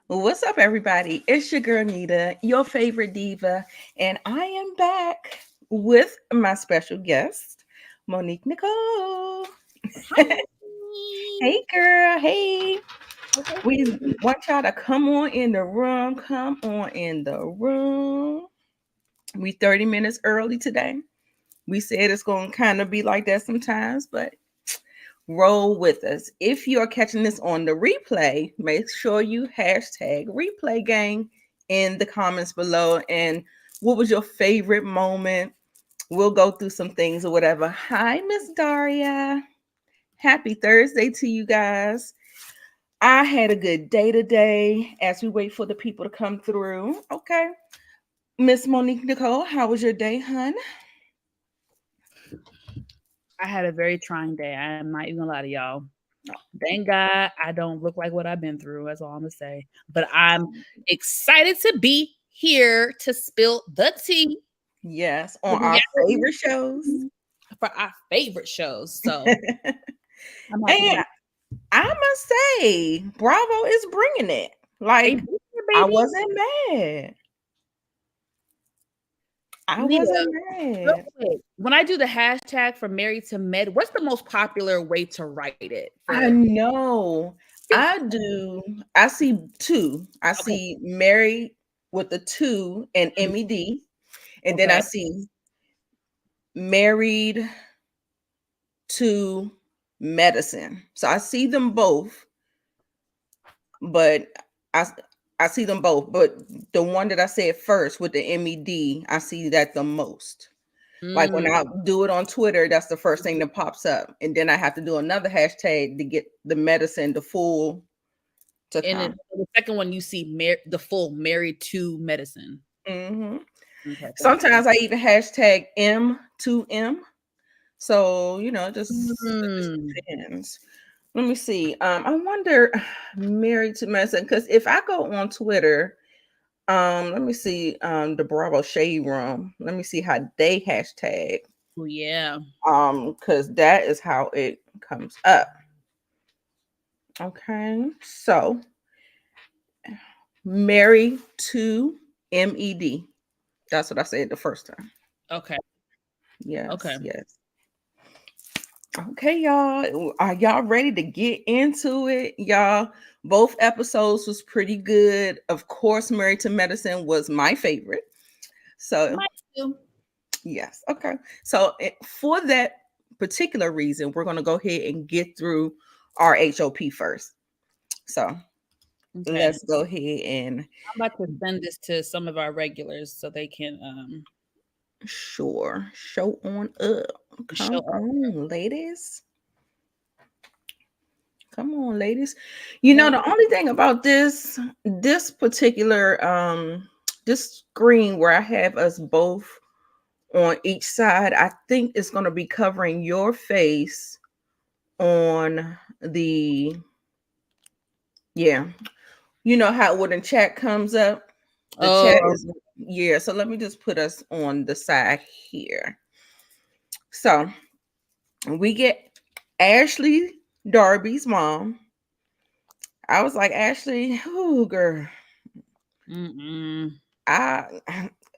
What's up, everybody? It's your girl Nita, your favorite diva, and I am back with my special guest, Monique Nicole. Hi. Hey, girl. Hey. Okay. We want y'all to come on in the room. Come on in the room. We 30 minutes early today. We said it's going to kind of be like that sometimes, but roll with us. If you are catching this on the replay, make sure you hashtag replay gang in the comments below. And what was your favorite moment? We'll go through some things or whatever. Hi, Miss Daria. Happy Thursday to you guys. I had a good day today as we wait for the people to come through. Okay. Miss Monique Nicole, how was your day, hun? I had a very trying day. I am not even gonna lie to y'all. Thank God I don't look like what I've been through. That's all I'm gonna say. But I'm excited to be here to spill the tea Yes, for on our reality favorite shows. for our favorite shows. So And I'm happy to be I must say, Bravo is bringing it. They Like, be here, I baby. wasn't mad. I Nita, wasn't real mad. quick. When I do the hashtag from married to med, what's the most popular way to write it? I For know. I do. I see two. I okay. see married with the two and MED. And then I Okay. see married to medicine. So I see them both, but I I see them both. But the one that I said first with the MED, I see that the most. Like when Mm. I do it on Twitter, that's the first thing that pops up. And then I have to do another hashtag to get the medicine, the full to And then come. the second one, you see the full married to medicine. Hmm. Okay, gotcha. Sometimes I even hashtag M2M. So, it just Mm. depends. Let me see. I wonder, married to medicine, because if I go on Twitter, let me see, the Bravo Shade Room. Let me see how they hashtag. Oh yeah. Because that is how it comes up. Okay, so married to MED. That's what I said the first time. Okay. Yes, Okay. yes. Okay, y'all. Are y'all ready to get into it? Y'all, both episodes was pretty good. Of course, Married to Medicine was my favorite. So, Mine too. yes. Okay. So, for that particular reason, we're going to go ahead and get through our HOP first. So, Okay. let's go ahead and I'm about to send this to some of our regulars so they can sure show on up. show Come up. on, ladies. Come on, ladies. Okay. The only thing about this particular this screen where I have us both on each side, I think it's going to be covering your face on the yeah. You know how when the chat comes up, the chat Oh, is yeah. So let me just put us on the side here. So we get Ashley Darby's mom. I was like, Ashley, oh girl, mm-mm. I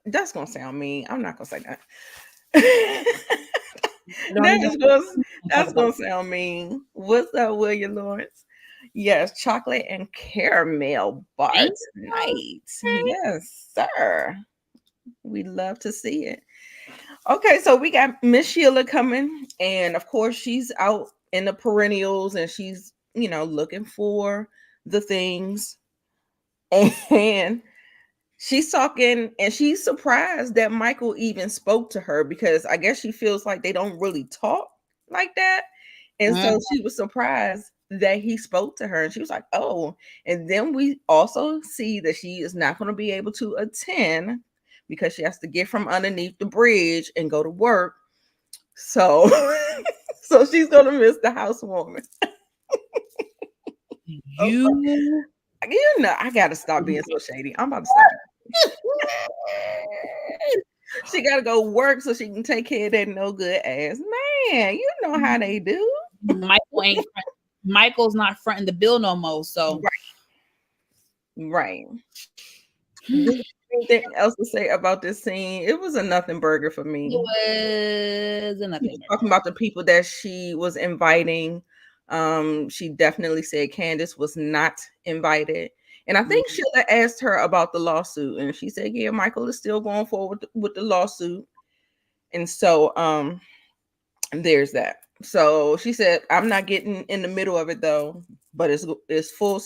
that's gonna sound mean. I'm not gonna say that. You don't that even is gonna talk that's about gonna sound mean. What's up, William Lawrence? Yes, chocolate and caramel bar thank you. tonight. Yes, sir. We love to see it. Okay, so we got Miss Sheila coming, and of course she's out in the perennials and she's looking for the things. And she's talking and she's surprised that Michael even spoke to her because I guess she feels like they don't really talk like that. And Mm. so she was surprised that he spoke to her and she was like, "Oh." And then we also see that she is not going to be able to attend because she has to get from underneath the bridge and go to work. So so she's going to miss the housewarming. You I got to stop being so shady. I'm about to stop. She gotta go work so she can take care of that no good ass man. You know how they do. Michael ain't Michael's not fronting the bill no more. So Right. Right. This, anything else to say about this scene? It was a nothing burger for me. It was a She nothing was talking burger. about the people that she was inviting. She definitely said Candace was not invited. And I think Mm. Sheila asked her about the lawsuit, and she said, "Yeah, Michael is still going forward with the lawsuit." And so, there's that. So she said, "I'm not getting in the middle of it though, but it's full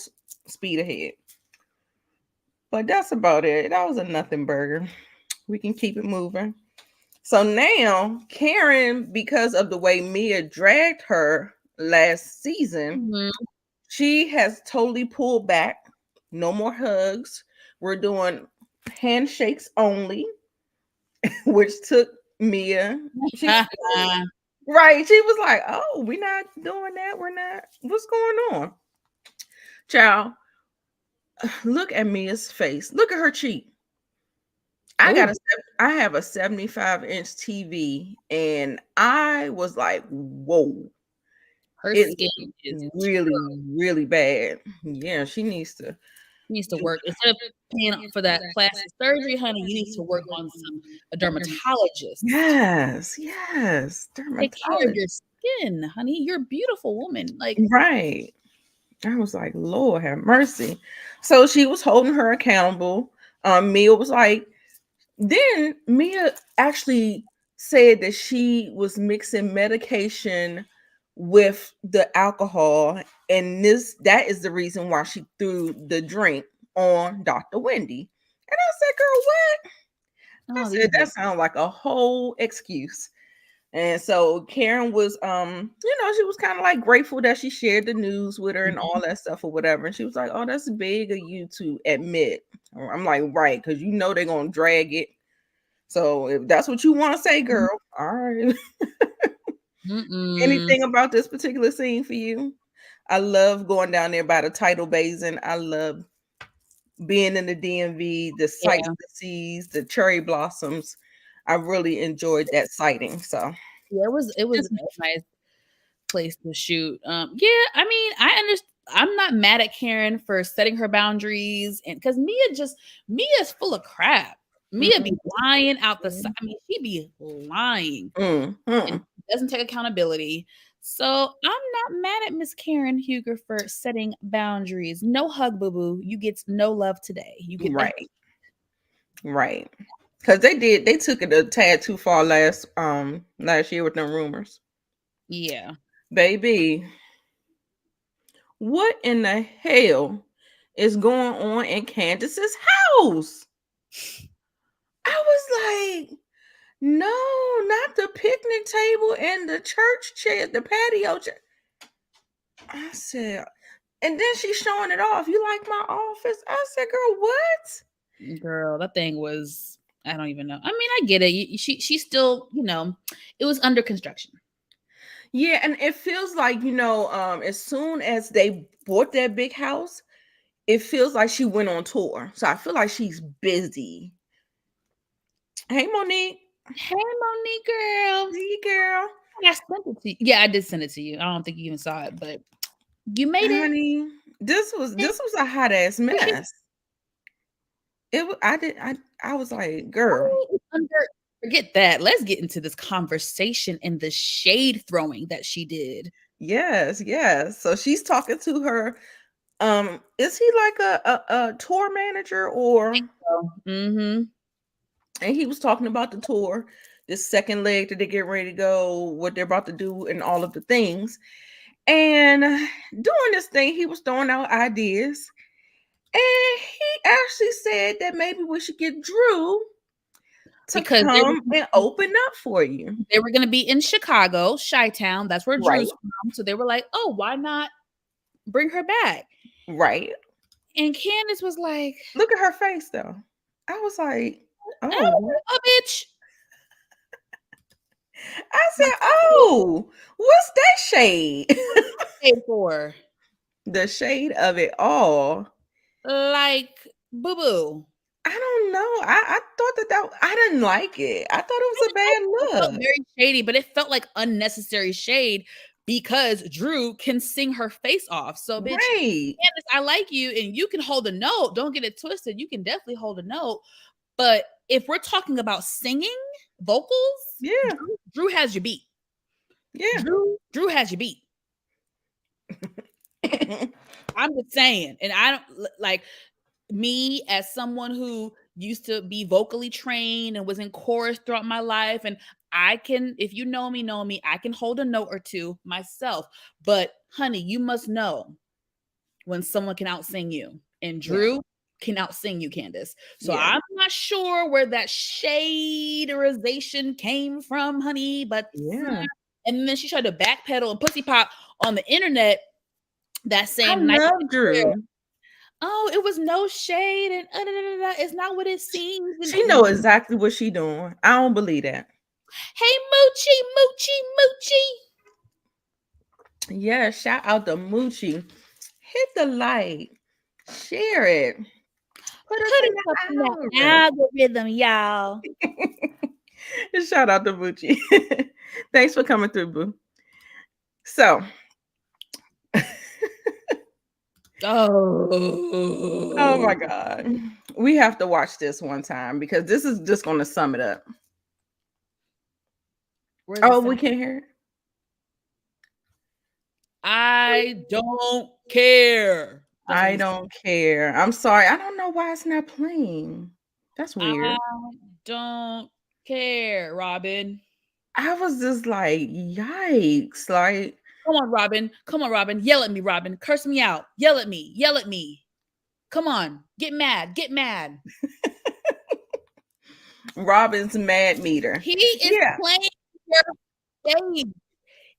speed ahead." But that's about it. That was a nothing burger. We can keep it moving. So now Karen, because of the way Mia dragged her last season, Mhm. she has totally pulled back. No more hugs. We're doing handshakes only, which took Mia. She was right. She was like, "Oh, we're not doing that. We're not. What's going on, child? Look at Mia's face. Look at her cheek. Oh, I have a 75-inch TV, and I was like, whoa, her it skin is really, really bad. Yeah, she needs to needs to do. work. Instead of paying for that plastic surgery, honey, you need to work on some a dermatologist. Yes, yes, Take care of dermatologist. your skin, honey. You're a beautiful woman. Like, Right. I was like, Lord have mercy. So she was holding her accountable. Mia was like, then Mia actually said that she was mixing medication with the alcohol, and that is the reason why she threw the drink on Dr. Wendy. And I said, "Girl, what?" I oh, said, these "That sounds like a whole excuse." And so Karen was she was kind of like grateful that she shared the news with her and all that stuff or whatever. And she was like, "Oh, that's big of you to admit." I'm like, "Right, because you know they're gonna drag it. So if that's what you want to say, girl, all right." Mm-mm. Anything about this particular scene for you? I love going down there by the tidal basin. I love being in the DMV, the sights Yeah. to see, the cherry blossoms. I really enjoyed that sighting. So Yeah, it was just a nice place to shoot. Yeah, I mean, I'm not mad at Karen for setting her boundaries and because Mia's full of crap. Mia be lying out the side. I mean, she be lying and mhm. doesn't take accountability. So I'm not mad at Miss Karen Huger for setting boundaries. No hug, boo boo. You get no love today. You get a Right, right. Because they took it a tad too far last year with them rumors. yeah. Baby, what in the hell is going on in Candace's house? I was like, no, not the picnic table and the church chair, the patio chair. I said, and then she's showing it off. You like my office? I said, girl, what? Girl, that thing was I don't even know. I mean, I get it. She still, it was under construction. Yeah, and it feels like, as soon as they bought that big house, it feels like she went on tour. So I feel like she's busy. Hey, Monique. Hey, Monique girl. Hey, girl. I sent it to you. Yeah, I did send it to you. I don't think you even saw it, but you made it. Honey, this was a hot ass We should mess. I was like, girl. under forget that. Let's get into this conversation and the shade throwing that she did. Yes, yes. So she's talking to her. Is he like a tour manager or So, mhm. and he was talking about the tour, this second leg that they get ready to go, what they're about to do, and all of the things. And doing this thing, he was throwing out ideas. And he actually said that maybe we should get Drew to Because they were come and open up for you. they were gonna be in Chicago, Chi-Town. That's where Right, Drew's from. So they were like, oh, why not bring her back? right. And Candace was like, Look at her face though. I was like, oh. oh, a bitch. I said, oh, what's that shade? Paid for. The shade of it all. Like, boo boo. I don't know. I thought that I didn't like it. I thought it was a It bad felt look. very shady, but it felt like unnecessary shade because Drew can sing her face off. So, bitch, Right. Candace, I like you, and you can hold a note. Don't get it twisted. You can definitely hold a note. But if we're talking about singing, vocals, Yeah. Drew has your beat. Yeah. Drew has your beat. I'm just saying, and I don't like me as someone who used to be vocally trained and was in chorus throughout my life, and I can, if you know me, I can hold a note or two myself. But honey, you must know when someone can outsing you, and Yeah. Drew can outsing you, Candace. So Yeah. I'm not sure where that shaderization came from, honey, but Yeah. and then she tried to backpedal and pussy pop on the internet that I same night. love Drew. Oh, it was no shade and it's not what it seems. And She know exactly what she doing. I don't believe that. hey, Moochie, Moochie, Moochie. Yeah, shout out to Moochie. Hit the like, share it, put us Put in it up in the the algorithm. algorithm, y'all. Shout out to Moochie. Thanks for coming through, boo. So, oh my Oh, God. We have to watch this one time because this is just going to sum it up. where's the Oh, we sound? can't hear it? I don't care. That's what I he said. don't care. I'm sorry. I don't know why it's not playing. That's I weird. don't care, Robin. I was just like, yikes. Like, Come on, Robin. Come on, Robin. Yell at me, Robin. Curse me out. Yell at me. Yell at me. Come on. Get mad. Get mad. Robin's mad meter. He is Yeah. playing your face.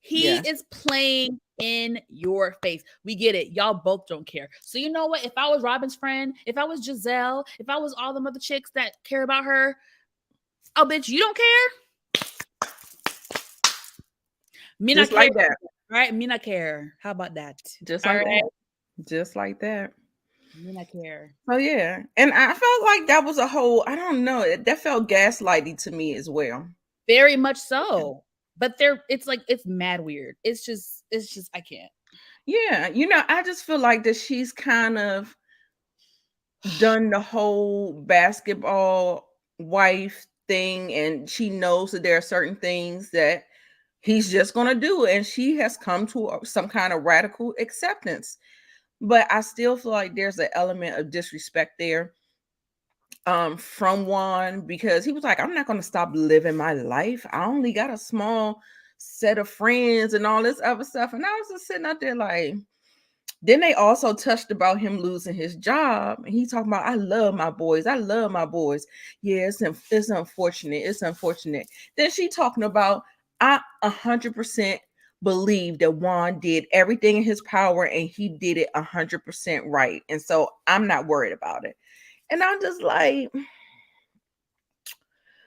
He Yeah. is playing in your face. We get it. Y'all both don't care. So you know what? If I was Robin's friend, if I was Giselle, if I was all the other chicks that care about her, oh bitch, you don't care? Me not Just care. like that. All right, me not care. How about that? Just All like right, that. Just like that. me not care. Oh yeah. And I felt like that was a whole, I don't know, that felt gaslighty to me as well. Very much so. But it's like it's mad weird. It's just I can't. Yeah. I just feel like that she's kind of done the whole basketball wife thing, and she knows that there are certain things that he's just going to do, and she has come to some kind of radical acceptance. But I still feel like there's an element of disrespect there, from Juan, because he was like, I'm not going to stop living my life. I only got a small set of friends and all this other stuff. And I was just sitting out there like, then they also touched about him losing his job. And he talking about, I love my boys. I love my boys. Yeah, it's unfortunate. It's unfortunate. Then she talking about, I 100% believe that Juan did everything in his power and he did it 100% right. And so I'm not worried about it. And I'm just like,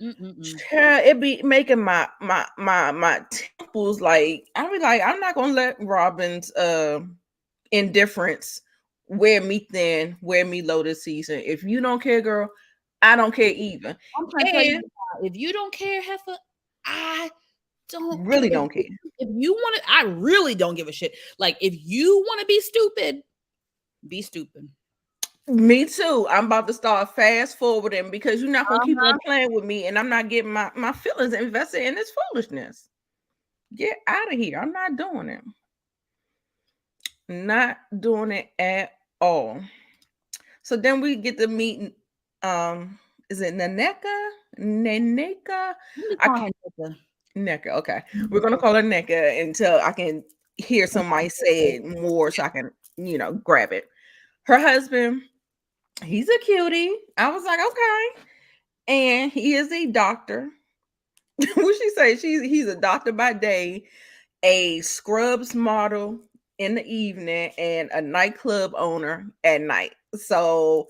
Mm-mm-mm. it be making my temples like, I be like, I'm not gonna let Robin's indifference wear me thin, wear me low this season. If you don't care, girl, I don't care either. I'm trying to tell you And now, if you don't care, Heifer, I don't care. really don't care. If you want to, I really don't give a shit. Like if you want to be stupid, be stupid. Me too. I'm about to start fast forwarding because you're not gonna keep on Uh-huh. playing with me, and I'm not getting my feelings invested in this foolishness. Get out of here. I'm not doing it. Not doing it at all. So then we get to meet, is it Naneka? Naneka? Let me I call can't. her Neka. Okay. We're gonna call her Neka until I can hear somebody say it more so I can, grab it. Her husband, he's a cutie. I was like, okay. And he is a doctor. What she say? He's a doctor by day, a scrubs model in the evening, and a nightclub owner at night. So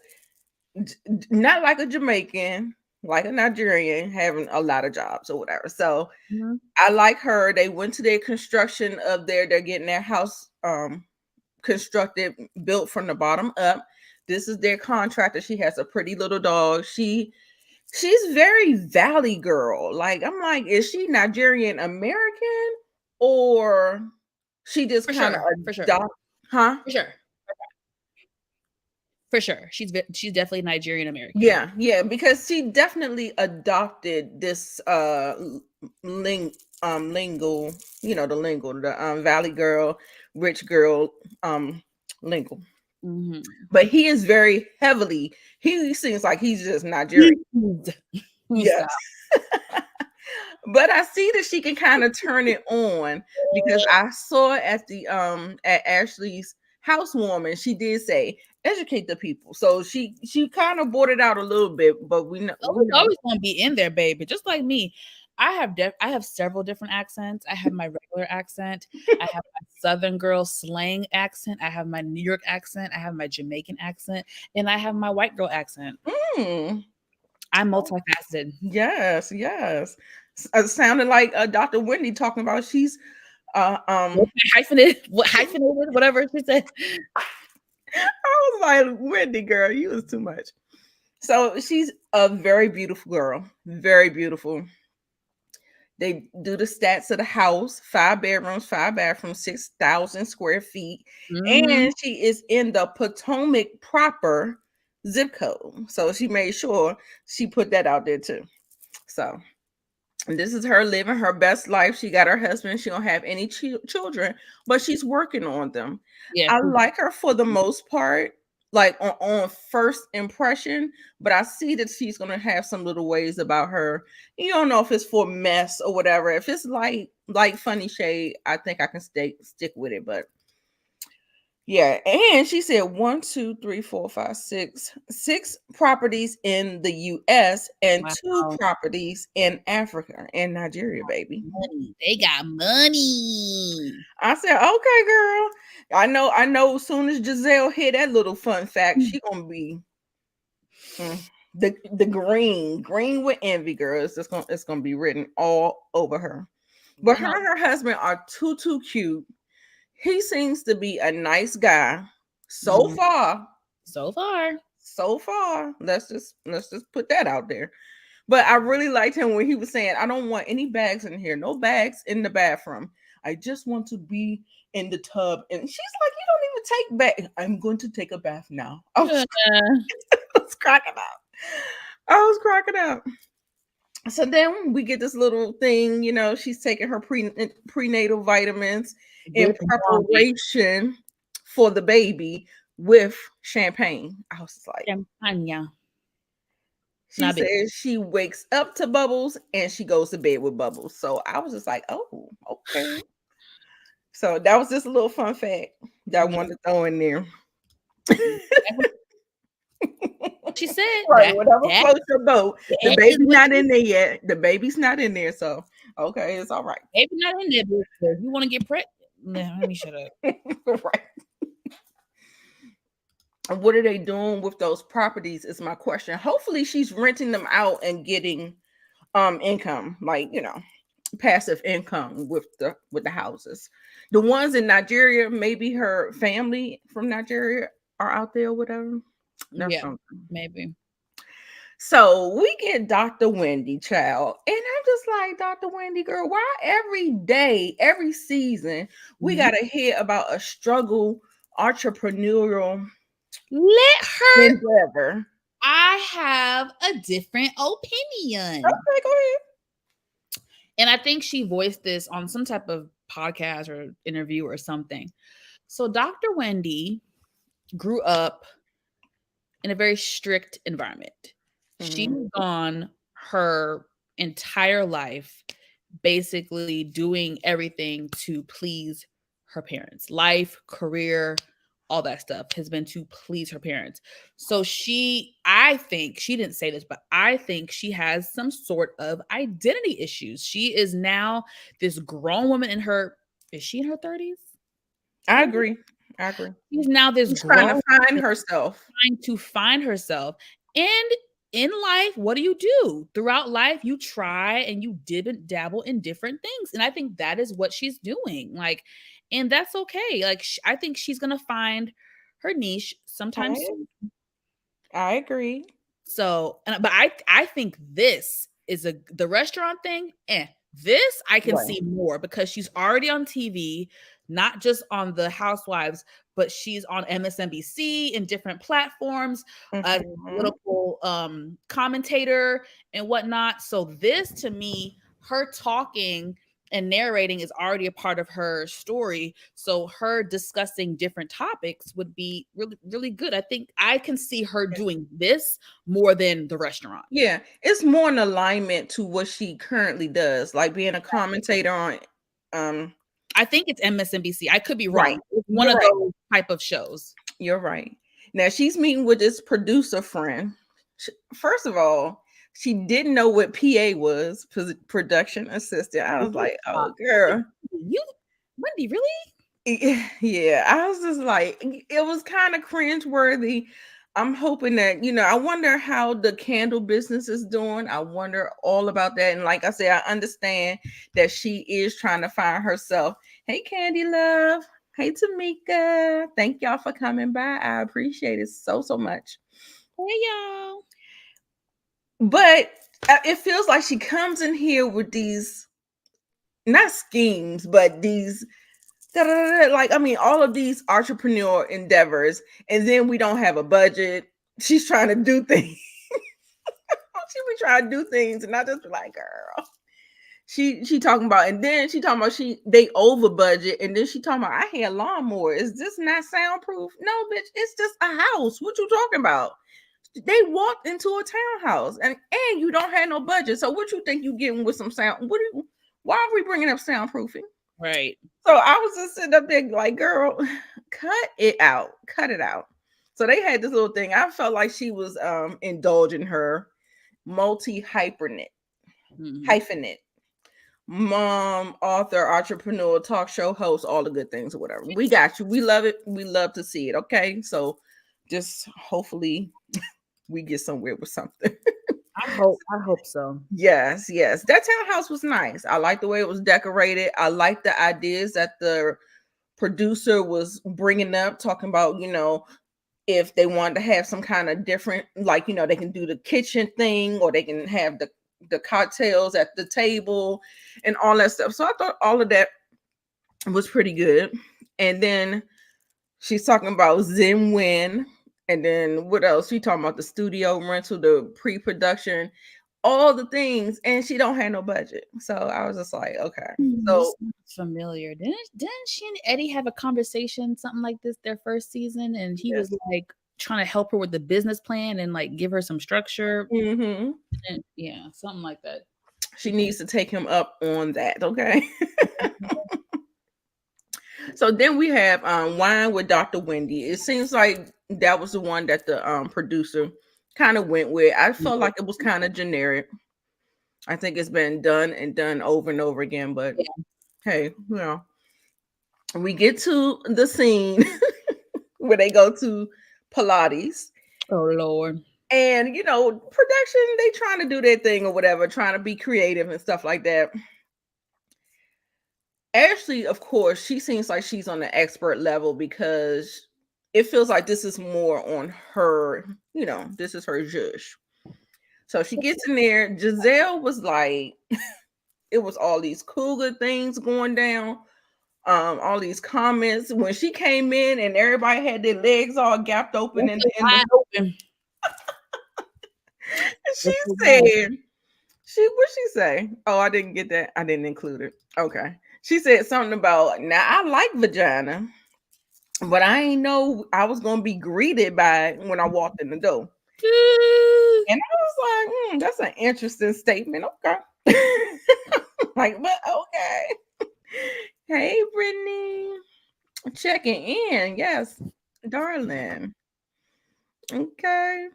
not like a Jamaican, like a Nigerian having a lot of jobs or whatever. So Mhm. I like her. They went to their construction of they're getting their house constructed, built from the bottom up. This is their contractor. She has a pretty little dog. She's very valley girl. Like, I'm like, is she Nigerian American or She just For kind of sure, for sure, adopt, huh? for sure, for sure. She's definitely Nigerian American. Yeah, yeah, because she definitely adopted this ling lingo, the lingo, the valley girl, rich girl lingo. Mhm. But he is very heavily, he seems like he's just Nigerian. Yes. Stop. But I see that she can kind of turn it on because I saw at the at Ashley's housewarming, she did say educate the people. So she kind of brought it out a little bit, but Oh, it's always gonna be in there, baby. Just like me. I have several different accents. I have my regular accent. I have my Southern girl slang accent. I have my New York accent. I have my Jamaican accent, and I have my white girl accent. Mm, I'm multifaceted. yes, yes. Sounded like Dr. Wendy talking about she's uh um Hyphenated, hyphenated, whatever she said. I was like, Wendy girl, you was too much. So she's a very beautiful girl, very beautiful. They do the stats of the house: 5 bedrooms, 5 bathrooms, 6,000 square feet, Mhm. and she is in the Potomac proper zip code. So she made sure she put that out there too. So this is her living her best life. She got her husband. She don't have any children, but she's working on them. Yeah. I like her for the most part, like on first impression, but I see that she's gonna have some little ways about her. You don't know if it's for mess or whatever. If it's like funny shade, I think I can stick with it. But yeah, and she said one, two, three, four, five, six properties in the US and two Wow. properties in Africa and Nigeria, baby. Money. They got money. I said, okay, girl. I know as soon as Giselle hear that little fun fact, she gonna be the green with envy, girl. It's gonna be written all over her. But One her of and her husband are too cute. He seems to be a nice guy so mhm. far. So far. So far, let's just put that out there. But I really liked him when he was saying, "I don't want any bags in here. No bags in the bathroom. I just want to be in the tub." And she's like, "You don't even take bath." I'm going to take a bath now. Yeah. I was cracking up. I was cracking up. So then we get this little thing, she's taking her prenatal vitamins in With mommy. preparation for the baby with champagne. I was like, Champagne. she Not big. says she wakes up to Bubbles and she goes to bed with Bubbles. So I was just like, oh, okay. So that was just a little fun fact that I Yeah. wanted to throw in there. She said Right, whatever that floats your boat. The is baby's what not she in there yet. The baby's not in there. So, okay, it's all right. maybe not in there, but if you want to get pregnant. Nah, let me shut up. Right. And what are they doing with those properties is my question. Hopefully she's renting them out and getting income, like, passive income with the houses. The ones in Nigeria, maybe her family from Nigeria are out there or whatever. That's Yeah, something. maybe. So we get Dr. Wendy, child. And I'm just like, Dr. Wendy, girl, why every day, every season, we Mhm. got to hear about a struggle entrepreneurial Let her. endeavor? I have a different opinion. Okay, go ahead. And I think she voiced this on some type of podcast or interview or something. So Dr. Wendy grew up in a very strict environment. She's Mhm. gone her entire life basically doing everything to please her parents. Life, career, all that stuff has been to please her parents. So I think, she didn't say this, but I think she has some sort of identity issues. She is now this grown woman is she in her 30s? I 40s? agree. I agree. She's now this She's trying to grown find woman herself. trying to find herself. And in life, what do? Throughout life, you try and you dib and dabble in different things. And I think that is what she's doing. Like, and that's okay. Like, I think she's going to find her niche sometime I soon. I agree. So, but I think this is the restaurant thing. This I can Right. see more because she's already on TV not just on the Housewives, but she's on MSNBC and different platforms as a Mhm. political commentator and whatnot. So this to me, her talking and narrating is already a part of her story. So her discussing different topics would be really, really good. I think I can see her doing this more than the restaurant. Yeah, it's more in alignment to what she currently does, like being a commentator on um I think it's MSNBC. I could be right. wrong. It's one You're of right. those type of shows. You're right. Now she's meeting with this producer friend. First of all, she didn't know what PA was, production assistant. I was like, "Oh, girl." You, Wendy, really? Yeah, I was just like, it was kind of cringe worthy. I'm hoping that, I wonder how the candle business is doing. I wonder all about that. And like I said, I understand that she is trying to find herself. Hey, Candy Love. Hey, Tamika. Thank y'all for coming by. I appreciate it so, so much. Hey, y'all. But it feels like she comes in here with these, not schemes, but these like, I mean, all of these entrepreneur endeavors, and then we don't have a budget. She's trying to do things. She be trying to do things, and I just be like, girl. She talking about, and then she talking about they over budget, and then she talking about I had lawnmower. Is this not soundproof? No, bitch, it's just a house. What you talking about? They walked into a townhouse, and you don't have no budget. So what you think you getting with some sound? Why are we bringing up soundproofing? Right. So I was just sitting up there like, girl, cut it out. Cut it out. So they had this little thing. I felt like she was indulging her multi hyphenate, mom, author, entrepreneur, talk show host, all the good things or whatever. We got you. We love it. We love to see it. Okay. So just hopefully we get somewhere with something. I hope so. Yes, yes. That townhouse was nice. I like the way it was decorated. I like the ideas that the producer was bringing up, talking about, if they wanted to have some kind of different, like, they can do the kitchen thing, or they can have the cocktails at the table and all that stuff. So I thought all of that was pretty good. And then she's talking about Zen Win. And then what else? She talking about the studio rental, the pre-production, all the things, and she don't have no budget. So I was just like, okay. This So sounds familiar. Didn't she and Eddie have a conversation, something like this, their first season? And he was yes. like trying to help her with the business plan and like give her some structure. Hmm. And, yeah, something like that. She needs to take him up on that, okay? So then we have Wine with Dr. Wendy. It seems like that was the one that the producer kind of went with. I felt like it was kind of generic. I think it's been done and done over and over again, but Yeah. hey, we get to the scene where they go to Pilates. Oh Lord. And production, they trying to do their thing or whatever, trying to be creative and stuff like that. Ashley, of course, she seems like she's on the expert level because it feels like this is more on her, this is her zhuzh. So she gets in there. Giselle was like, it was all these cougar things going down, all these comments. When she came in and everybody had their legs all gapped open, and Wide open. she said, what she say? Oh, I didn't get that. I didn't include it. Okay. She said something about, now I like vagina, but I ain't know I was gonna be greeted by it when I walked in the door. And I was like, that's an interesting statement. Okay. Like, but okay. Hey, Brittany. Checking in. Yes, darling. Okay.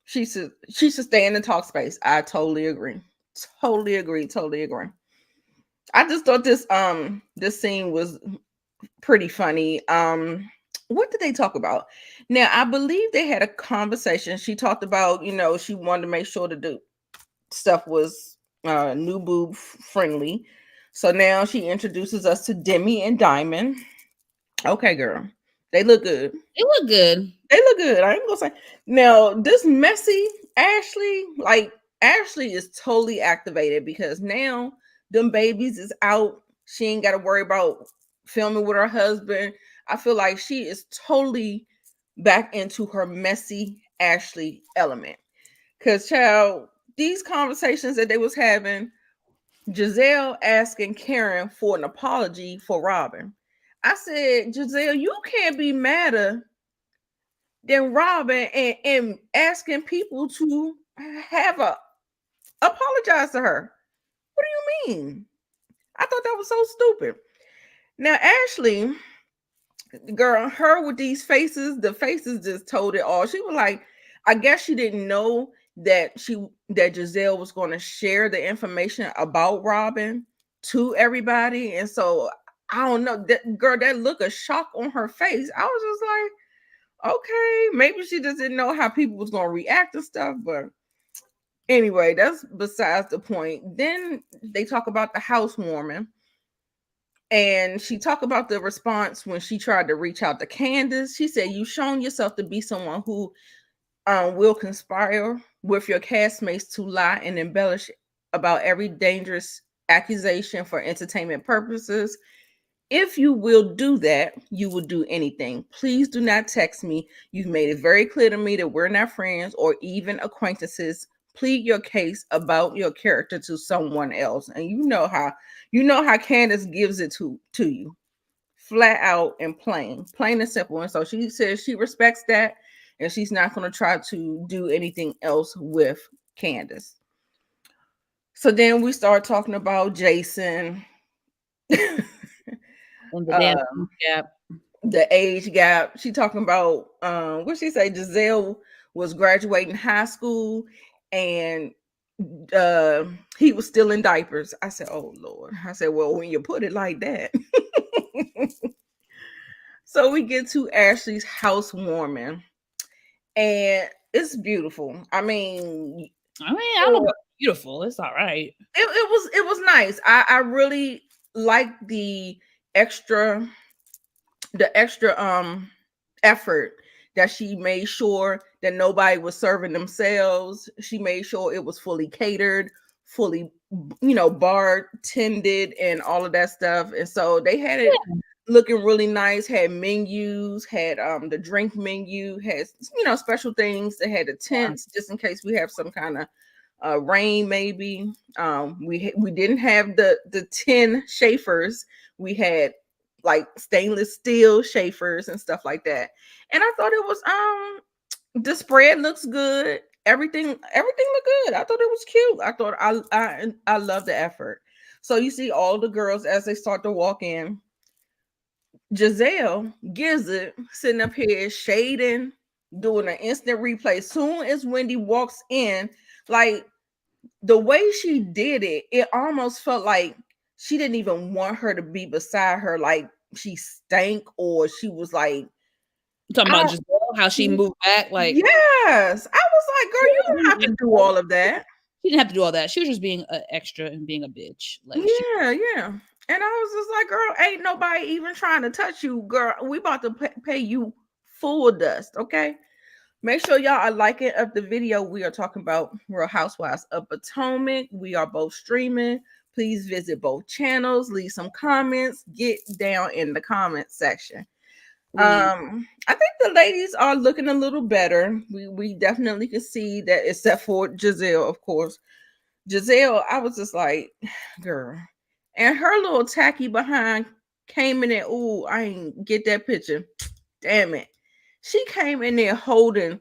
She should stay in the talk space. I totally agree. Totally agree. Totally agree. I just thought this scene was pretty funny. What did they talk about? Now, I believe they had a conversation. She talked about, she wanted to make sure that the stuff was new boob friendly. So now she introduces us to Demi and Diamond. Okay, girl. They look good. It looked good. They look good. I ain't gonna say. Now, this messy Ashley, like Ashley is totally activated because now them babies is out. She ain't got to worry about filming with her husband. I feel like she is totally back into her messy Ashley element. Cause child, these conversations that they was having, Giselle asking Karen for an apology for Robin. I said, Giselle, you can't be madder than Robin and asking people to have a apologize to her. What do you mean? I thought that was so stupid. Now, Ashley, girl, her with these faces, the faces just told it all. She was like, I guess she didn't know that Giselle was going to share the information about Robin to everybody, and so I don't know that girl. That look of shock on her face. I was just like, okay, maybe she just didn't know how people was going to react and stuff. But anyway, that's besides the point. Then they talk about the housewarming, and she talked about the response when she tried to reach out to Candace. She said, "You've shown yourself to be someone who will conspire with your castmates to lie and embellish about every dangerous accusation for entertainment purposes. If you will do that, you will do anything. Please do not text me. You've made it very clear to me that we're not friends or even acquaintances. Plead your case about your character to someone else." And you know how Candace gives it to you. Flat out and plain and simple. And so she says she respects that and she's not going to try to do anything else with Candace. So then we start talking about Jason. And the damn uh, gap. the age gap. She talking about what she say? Giselle was graduating high school and uh he was still in diapers. I said, "Oh Lord." I said, "Well, when you put it like that." So we get to Ashley's housewarming, and it's beautiful. I mean, I mean, I don't know about beautiful. It's all right. it was nice. I really like extra the extra effort that she made sure that nobody was serving themselves. She made sure it was fully catered, fully bar tended and all of that stuff. And so they had it Yeah. looking really nice, had menus, had the drink menu, had special things. They had the tents just in case we have some kind of rain maybe. We didn't have the tin chafers. We had like stainless steel chafers and stuff like that. And I thought it was the spread looks good. Everything looked good. I thought it was cute. I thought I love the effort. So you see all the girls as they start to walk in. Giselle gives it sitting up here shading, doing an instant replay. Soon as Wendy walks in, like the way she did it, it almost felt like she didn't even want her to be beside her, like she stank or she was like, You talking I about don't. just how she moved back, like Yes, I was like, girl, you don't have to do all of that. she didn't have to do all that. She was just being an extra and being a bitch. Like she Yeah, yeah. And I was just like, girl, ain't nobody even trying to touch you, girl. We about to pay you full dust, okay? Make sure y'all are liking up the video. We are talking about Real Housewives of Potomac. We are both streaming. Please visit both channels. Leave some comments. Get down in the comment section. please. I think the ladies are looking a little better. We definitely can see that, except for Giselle, of course. Giselle, I was just like, girl. And her little tacky behind came in there. Ooh, I ain't get that picture. Damn it. She came in there holding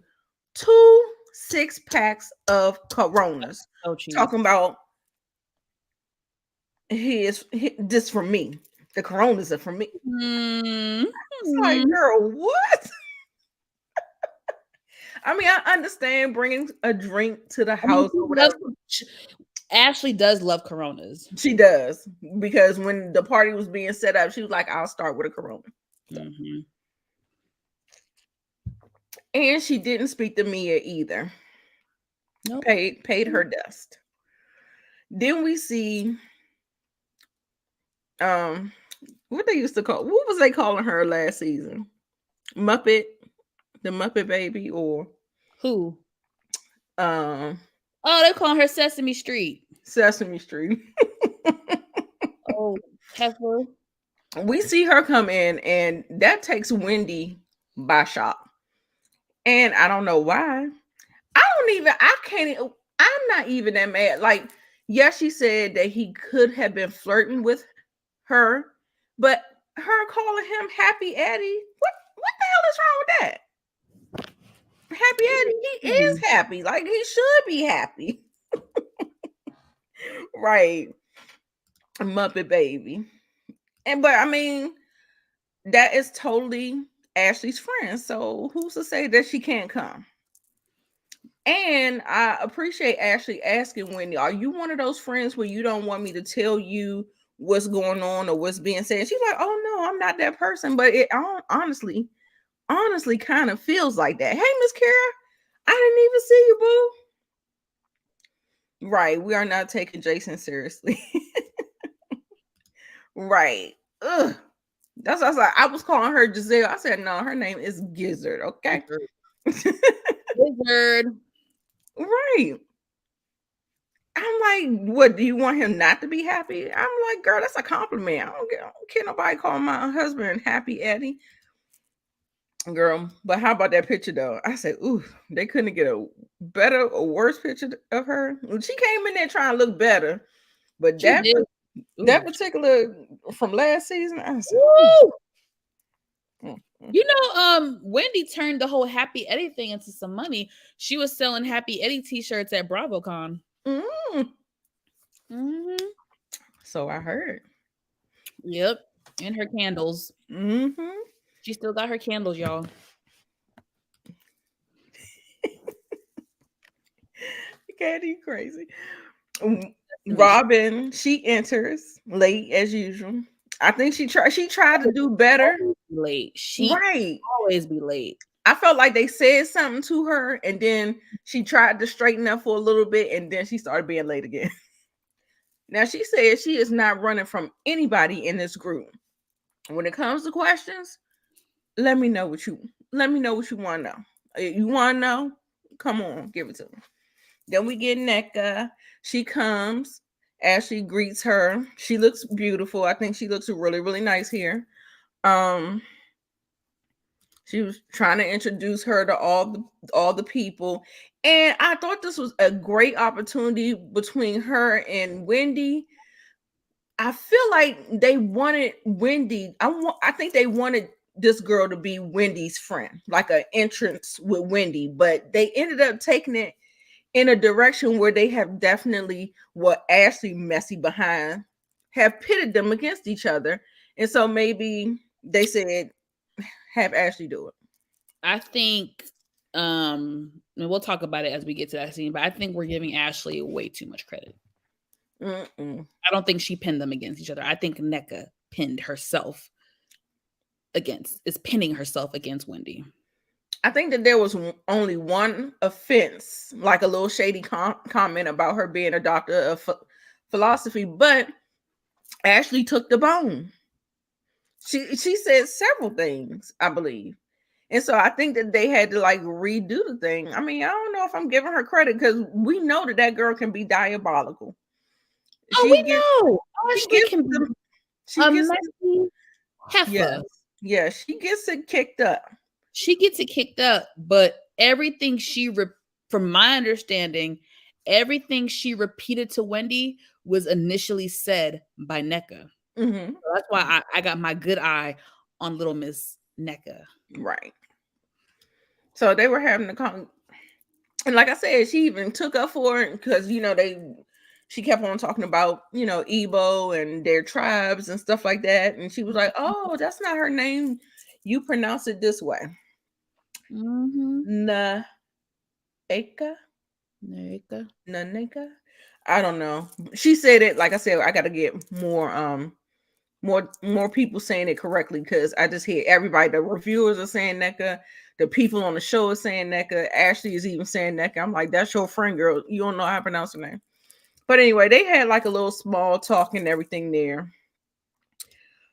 2 6 packs of Coronas, So cheap. talking about this for me. The Coronas are for me. Mm-hmm. It's like, girl, what? I mean, I understand bringing a drink to the I mean, house or whatever. Ashley does love Coronas. She does, because when the party was being set up, she was like, "I'll start with a Corona." So, Mm-hmm. and she didn't speak to Mia either. Nope. Paid her dust. Then we see um what they used to call, what was they calling her last season? Muppet, the Muppet Baby, or Who? um Oh, they're calling her Sesame Street. Sesame Street. Oh, Heifer. we see her come in, and that takes Wendy by shock. And I don't know why. I can't, I'm not even that mad. Like, yes, she said that he could have been flirting with her, but her calling him Happy Eddie, what the hell is wrong with that? Happy Eddie, he is Mhm. happy. Like, he should be happy. Right. Muppet baby. And but I mean, that is totally Ashley's friend. So who's to say that she can't come? And I appreciate Ashley asking Wendy, are you one of those friends where you don't want me to tell you what's going on or what's being said? She's like, oh no, I'm not that person. But it honestly kind of feels like that. Hey, Miss Kara, I didn't even see you, boo. Right. We are not taking Jason seriously. Right. Ugh. That's what I was like. I was calling her Giselle. I said, no, her name is Gizzard, okay? Wizard. Wizard. Right. I'm like, what, do you want him not to be happy? I'm like, girl, that's a compliment. I don't care nobody call my husband Happy Eddie. Girl, but how about that picture though? I said, ooh, they couldn't get a better or worse picture of her. She came in there trying to look better, but She did. that Ooh. particular from last season, I said, ooh. Woo! Mm, mm, You know, Wendy turned the whole Happy Eddie thing into some money. She was selling Happy Eddie t-shirts at BravoCon. mm. Hmm. So I heard. Yep. And her candles. Mm-hmm. She still got her candles, y'all. Candy crazy. Mm, Destiny. Robin, she enters late as usual. I think she tried to do better. Always be late. She Right. always be late. I felt like they said something to her and then she tried to straighten up for a little bit and then she started being late again. Now she said she is not running from anybody in this group. When it comes to questions, let me know what you want to know. You want to know? Come on, give it to me. Then we get Nneka. She comes. Ashley greets her. She looks beautiful. I think she looks really, really nice here. Um, she was trying to introduce her to all the people, and I thought this was a great opportunity between her and Wendy. I feel like they wanted Wendy. I think they wanted this girl to be Wendy's friend, like an entrance with Wendy, but they ended up taking it in a direction where they have definitely what Ashley messy behind have pitted them against each other. And so maybe they said have Ashley do it. I think and we'll talk about it as we get to that scene, but I think we're giving Ashley way too much credit. Mm-mm. I don't think she pinned them against each other. I think Nneka pinned herself is pinning herself against Wendy. I think that there was only one offense, like a little shady comment about her being a doctor of philosophy, but Ashley took the bone. She said several things, I believe. And so I think that they had to like redo the thing. I mean, I don't know if I'm giving her credit because we know that that girl can be diabolical. Oh, She we gets know she Ashley gets can be them. She a gets messy yes, heifer. yes. She gets it kicked up. She gets it kicked up, but everything from my understanding, everything she repeated to Wendy was initially said by Nneka. Hmm. So that's why I got my good eye on little Miss Nneka. Right. So they were having a and like I said, she even took up for it because she kept on talking about Igbo and their tribes and stuff like that, and she was like, "Oh, that's not her name. You pronounce it this way, Mm-hmm. Naeka, Nneka. Naneka." I don't know. She said it like I said. I got to get more people saying it correctly because I just hear everybody. The reviewers are saying Neka. The people on the show are saying Neka. Ashley is even saying Neka. I'm like, that's your friend, girl. You don't know how to pronounce her name. But anyway, they had like a little small talk and everything there.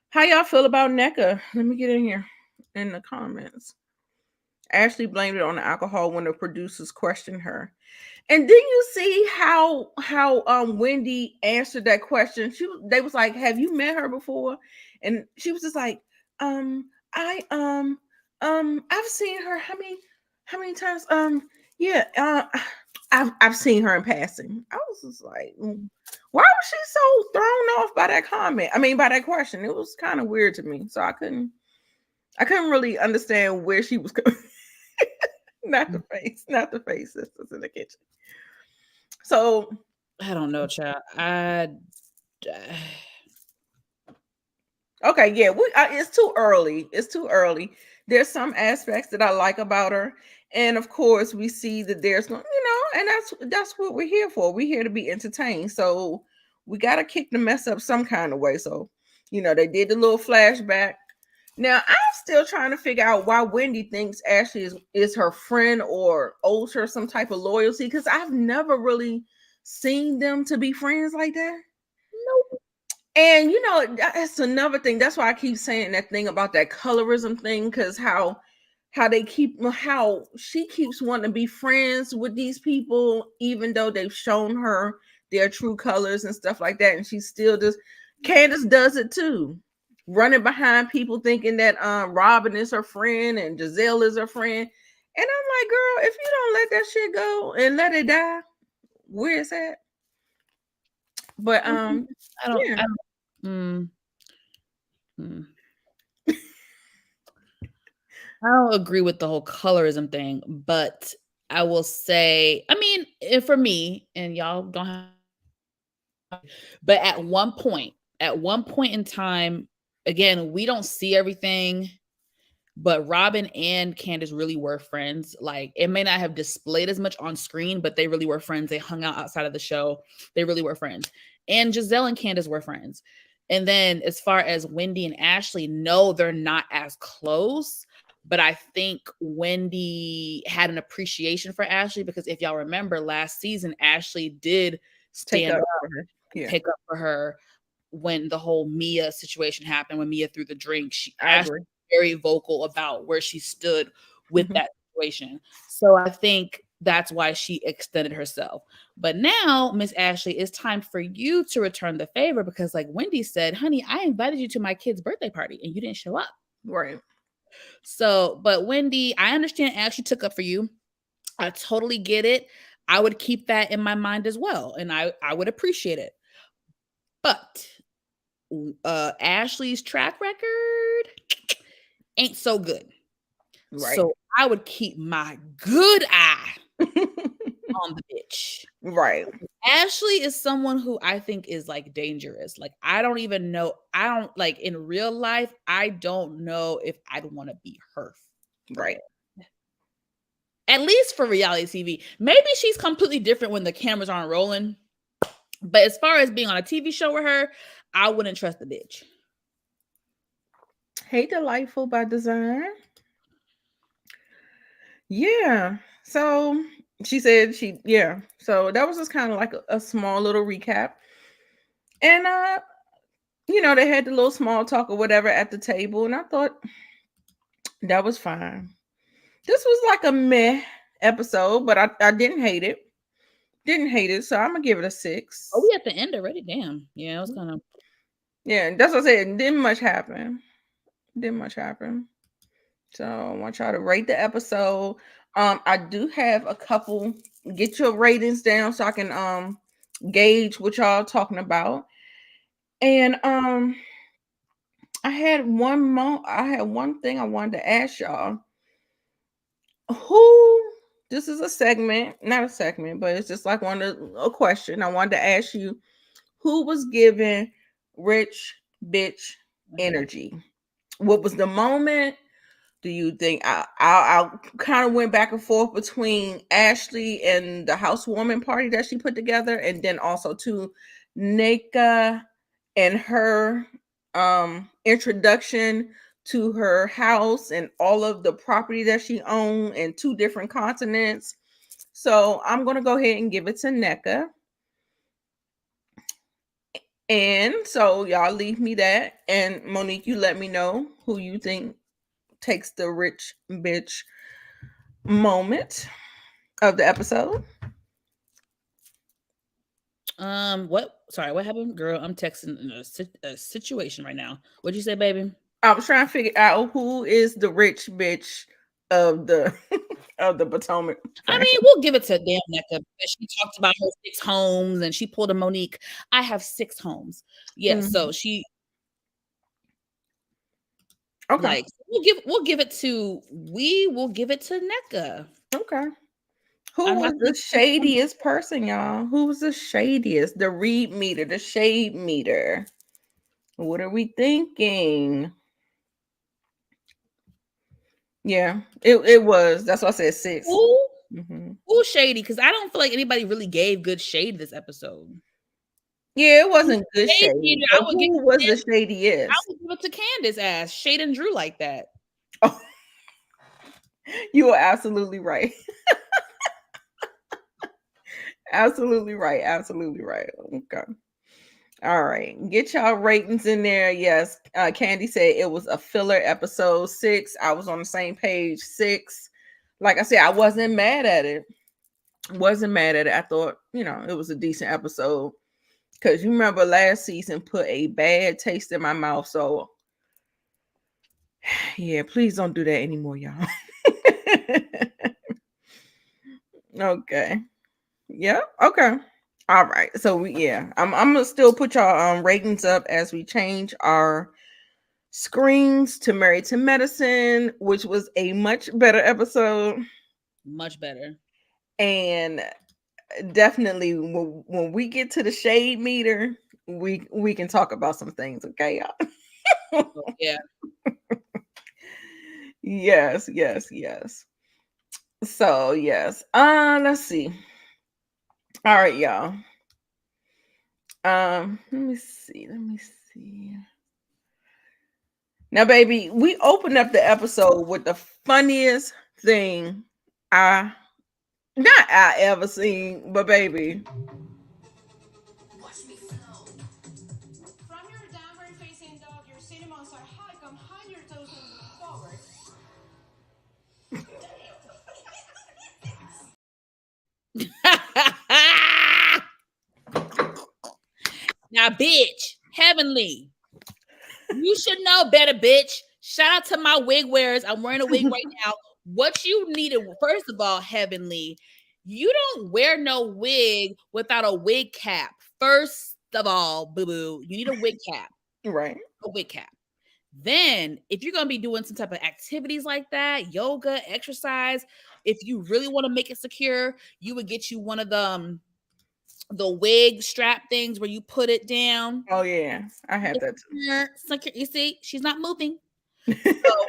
How y'all feel about NECA? Let me get in here in the comments. Ashley blamed it on the alcohol when the producers questioned her. And then you see how Wendy answered that question. They was like, "Have you met her before?" And she was just like, I I've seen her how many times? Yeah, I've seen her in passing." I was just like, why was she so thrown off by that comment? I mean, by that question. It was kind of weird to me. So I couldn't really understand where she was coming. Not the face sisters in the kitchen. So I don't know, child. okay, yeah, it's too early. It's too early. There's some aspects that I like about her, and of course, we see that there's and that's what we're here for. We're here to be entertained, so we got to kick the mess up some kind of way. So, they did the little flashback. Now, I'm still trying to figure out why Wendy thinks Ashley is her friend or owes her some type of loyalty because I've never really seen them to be friends like that. Nope. And that's another thing. That's why I keep saying that thing about that colorism thing, because how she keeps wanting to be friends with these people, even though they've shown her their true colors and stuff like that, and she still does. Candace does it too, running behind people thinking that Robin is her friend and Giselle is her friend. And I'm like, girl, if you don't let that shit go and let it die, where is that? But I don't. yeah. I don't. Mm, mm. I don't agree with the whole colorism thing, but I will say, I mean, for me, and y'all don't have, but at one point in time, again, we don't see everything, but Robin and Candace really were friends. Like, it may not have displayed as much on screen, but they really were friends. They hung out outside of the show. They really were friends. And Giselle and Candace were friends. And then as far as Wendy and Ashley, no, they're not as close. But I think Wendy had an appreciation for Ashley because if y'all remember last season, Ashley did Take stand up up for her. and Yeah, pick up for her when the whole Mia situation happened, when Mia threw the drink. I Ashley agree. was very vocal about where she stood with Mhm. that situation. So I think that's why she extended herself. But now, Miss Ashley, it's time for you to return the favor because, like Wendy said, honey, I invited you to my kid's birthday party and you didn't show up. Right. So, but Wendy, I understand Ashley took up for you. I totally get it. I would keep that in my mind as well. And I would appreciate it. But Ashley's track record ain't so good. Right. So I would keep my good eye on the bitch. Right. Ashley is someone who I think is like dangerous. Like, I don't even know. I don't like in real life. I don't know if I'd want to be her Right. friend. At least for reality TV. Maybe she's completely different when the cameras aren't rolling. But as far as being on a TV show with her, I wouldn't trust the bitch. Hey, Delightful by Design. Yeah. So she said yeah. So that was just kind of like a small little recap. And they had the little small talk or whatever at the table, and I thought that was fine. This was like a meh episode, but I didn't hate it. Didn't hate it, so I'm gonna give it a Oh, 6. we at the end already. Damn. Yeah, it was kind of. Yeah, that's what I said. Didn't much happen. Didn't much happen. So I want y'all to rate the episode. I do have a couple. Get your ratings down so I can gauge what y'all talking about. And I had one thing I wanted to ask y'all. Who This is a segment, not a segment, but it's just like a question. I wanted to ask you who was given rich bitch energy. What was the moment? Do you think I kind of went back and forth between Ashley and the housewarming party that she put together, and then also to Nika and her introduction to her house and all of the property that she owned in 2 different continents. So I'm gonna go ahead and give it to NECA. And so y'all leave me that. And Monique, you let me know who you think takes the rich bitch moment of the episode. What? Sorry, what happened, girl? I'm texting a situation right now. What'd you say, baby? I was trying to figure out who is the rich bitch of the of the Potomac I family. mean, we'll give it to damn Necca because she talked about her 6 homes and she pulled a Monique. I have 6 homes. Yeah, Mhm. so she Okay. like we'll give it to Necca. Okay. Who I'm was not the gonna give it to shadiest person, y'all? Who was the shadiest? The read meter, the shade meter. What are we thinking? Yeah, it was. That's why I said six. who Hmm. who's shady because I don't feel like anybody really gave good shade this episode. Yeah, it wasn't good Shade shade, meter, but who was the I shadiest? would give it to Candace ass. Shade and Drew like that. Oh, you are absolutely right. Absolutely right. Absolutely right. Okay. All right. Get y'all ratings in there. Yes. Candy said it was a filler episode 6. I was on the same page 6. Like I said, I wasn't mad at it. Wasn't mad at it. I thought, it was a decent episode. Because you remember last season put a bad taste in my mouth. So, yeah, please don't do that anymore, y'all. Okay. Yeah. Okay. All right. So I'm gonna still put y'all ratings up as we change our screens to Married to Medicine, which was a much better episode. Much better. And definitely when we get to the shade meter, we can talk about some things, okay, y'all? Oh, yeah. Yes, yes, yes. So yes. Let's see. All right, y'all. Let me see. Let me see. Now, baby, we opened up the episode with the funniest thing I not I ever seen, but baby. Watch me flow. From your downward facing dog, your cinnamons are high. Come hide your toes and move forward. Now, bitch, Heavenly, you should know better, bitch. Shout out to my wig wearers. I'm wearing a wig right now. What you needed, first of all, Heavenly, you don't wear no wig without a wig cap. First of all, boo boo, you need a wig cap. Right. A wig cap. Then, if you're gonna be doing some type of activities like that, yoga, exercise, if you really want to make it secure, you would get you one of the wig strap things where you put it down. Oh yeah, I had that You see, she's not moving. too. So,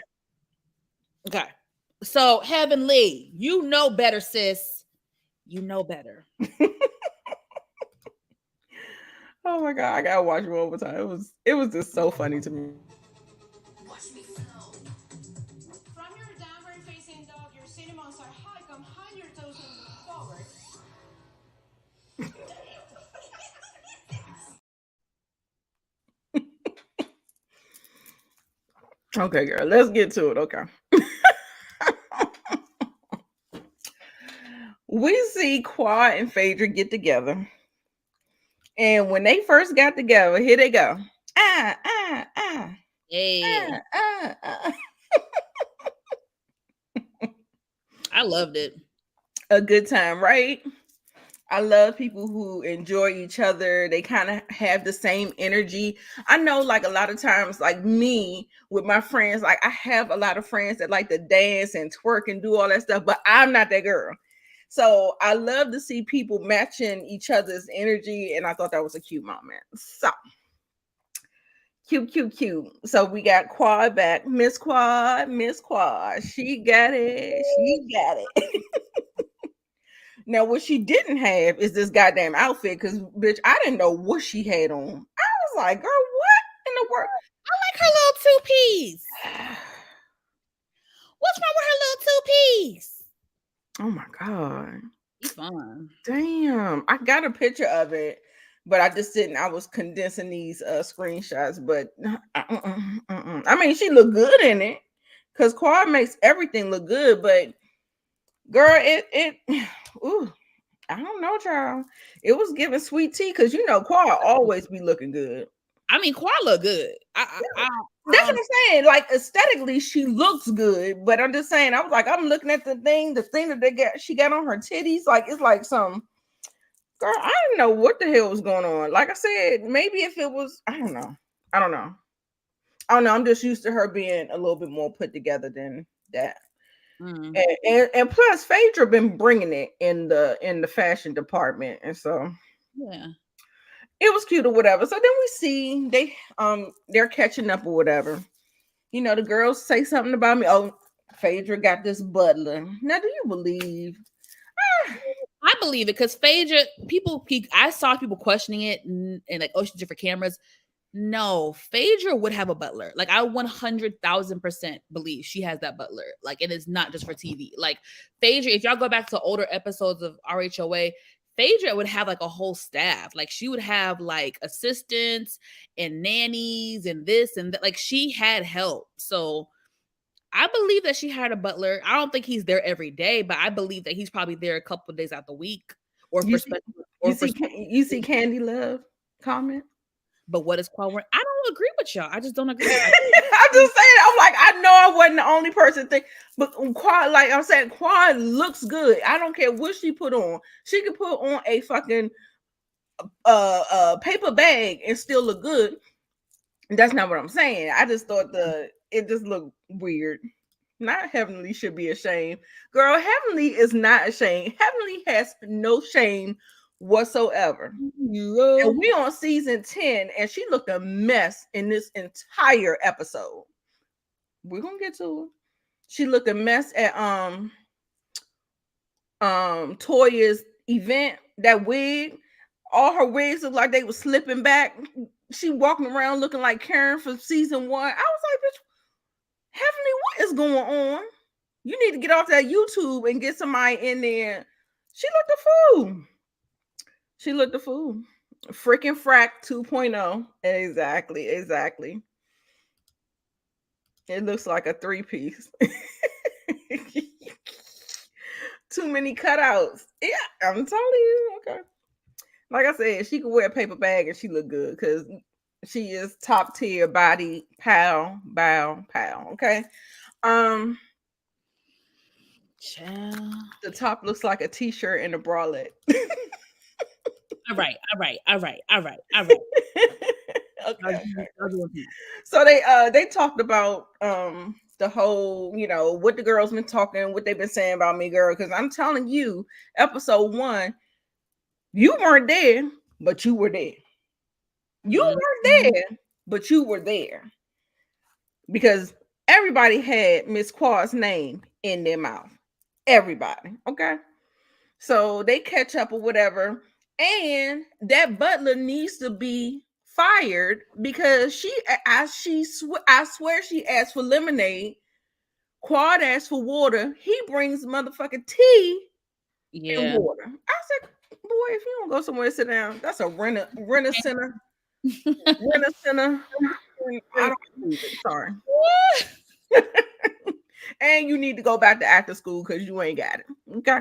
okay. So, Heavenly, you know better, sis. You know better. Oh my god, I gotta watch it one more time. It was just so funny to me. Watch me flow. From your downward facing dog, your cinnamons are high. Come hide your toes and move forward. Okay, girl, let's get to it. Okay. We see Quad and Phaedra get together. And when they first got together, here they go. Ah, ah, ah, Hey, ah, ah, ah. I loved it. A good time, right? I love people who enjoy each other. They kind of have the same energy. I know, like, a lot of times, like me with my friends, like, I have a lot of friends that like to dance and twerk and do all that stuff, but I'm not that girl. So I love to see people matching each other's energy. And I thought that was a cute moment. So cute, cute, cute. So we got Quad back. Miss Quad, Miss Quad. She got it. She got it. Now, what she didn't have is this goddamn outfit, because bitch, I didn't know what she had on. I was like, girl, what in the world? I like her little two-piece. What's wrong with her little two-piece? Oh my god. She's fun. Damn. I got a picture of it, but I just didn't. I was condensing these screenshots, but I mean, she looked good in it. Cause Quad makes everything look good, but girl, it ooh, I don't know, child. It was giving sweet tea because you know Quad always be looking good. I mean, Quad look good. I That's what I'm saying. Like aesthetically, she looks good, but I'm just saying. I was like, I'm looking at the thing that she got on her titties. Like it's like some girl. I didn't know what the hell was going on. Like I said, maybe if it was, I don't know. I don't know. I don't know. I'm just used to her being a little bit more put together than that. mm, And plus, Phaedra been bringing it in the fashion department, and so yeah. it was cute or whatever. So then we see they're catching up or whatever. You know, the girls say something about me. Oh, Phaedra got this butler. Now, do you believe? I believe it because Phaedra, I saw people questioning it and like, oh, she's different cameras. No, Phaedra would have a butler. Like I 100,000% believe she has that butler. Like it is not just for TV. Like Phaedra, if y'all go back to older episodes of RHOA, Phaedra would have like a whole staff. Like she would have like assistants and nannies and this and that. Like she had help. So I believe that she had a butler. I don't think he's there every day, but I believe that he's probably there a couple of days out the week or You for see, special or for you see Candy Love comment. but what is Quad wearing? I don't agree with y'all. I just don't agree. I'm just saying. I'm like, I know I wasn't the only person but Quad, like I'm saying, Quad looks good. I don't care what she put on. She could put on a fucking paper bag and still look good. That's not what I'm saying. I just thought it just looked weird. Not Heavenly should be ashamed. Girl, Heavenly is not ashamed. Heavenly has no shame whatsoever. And we on season 10, and she looked a mess in this entire episode. We're gonna get to it. She looked a mess at Toya's event, that wig. All her wigs looked like they were slipping back. She walking around looking like Karen from season 1. I was like, bitch, Heavenly, what is going on? You need to get off that YouTube and get somebody in there. She looked a fool. She looked a fool. Freaking frack 2.0. Exactly. It looks like a 3-piece. Too many cutouts. Yeah, I'm telling you. Okay. Like I said, she could wear a paper bag and she look good because she is top tier body, pow. Okay. Child. The top looks like a t-shirt and a bralette. All right. Okay. So they talked about the whole, you know, what the girls been talking, what they've been saying about me, girl. Because I'm telling you, episode 1, you weren't there, but you were there. You weren't there, but you were there. Because everybody had Miss Quad's name in their mouth. Everybody. Okay. So they catch up or whatever. And that butler needs to be fired because I swear she asked for lemonade. Quad asked for water. He brings motherfucking tea and water. I said, boy, if you don't go somewhere and sit down, that's a renter center. Renter center. I don't believe it. Sorry. And you need to go back to acting school because you ain't got it. Okay.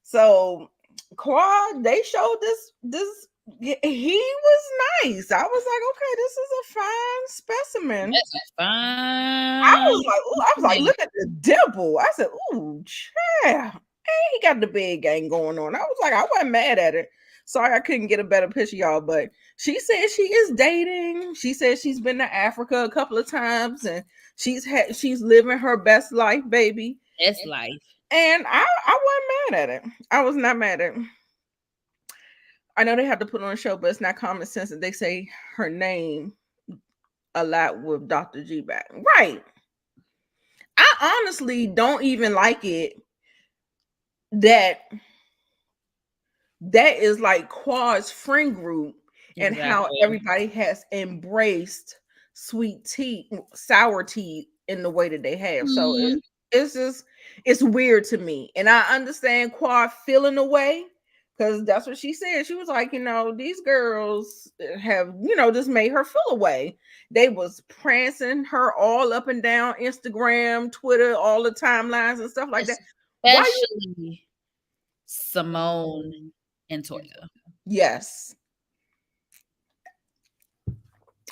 So Quad, they showed this. He was nice. I was like, okay, this is a fine specimen. This is fine. I was like, look at the dimple. I said, ooh, child. Hey, he got the big gang going on. I was like, I wasn't mad at it. Sorry, I couldn't get a better picture, y'all. But she said she is dating. She said she's been to Africa a couple of times, and she's living her best life, baby. Best life. And I wasn't mad at it. I was not mad at it. I know they have to put on a show, but it's not common sense that they say her name a lot with Dr. G back. Right. I honestly don't even like it that is like Quad's friend group and how everybody has embraced sweet tea, sour tea in the way that they have. So it's weird to me. And I understand Quad feeling the way because that's what she said. She was like, you know, these girls have, you know, just made her feel away. They was prancing her all up and down Instagram, Twitter, all the timelines and stuff like that. Especially Simone. and Toya. Yes.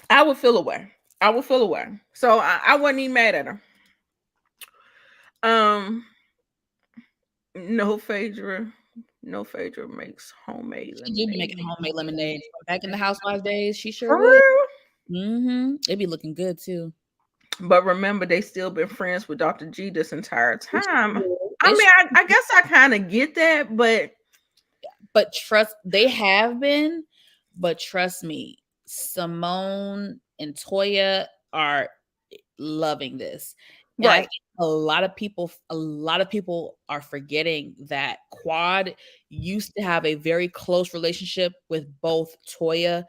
I would feel away. I would feel away. So I wasn't even mad at her. Um, no Phaedra. No Phaedra makes homemade She do be lemonade. making homemade lemonade. Back in the housewives days, she sure For would. real? It'd be looking good too. But remember, they still been friends with Dr. G this entire It's time. true. I It's mean, I guess I kind of get that, but But trust, they have been, but trust me, Simone and Toya are loving this. And I right, think a lot of people are forgetting that Quad used to have a very close relationship with both Toya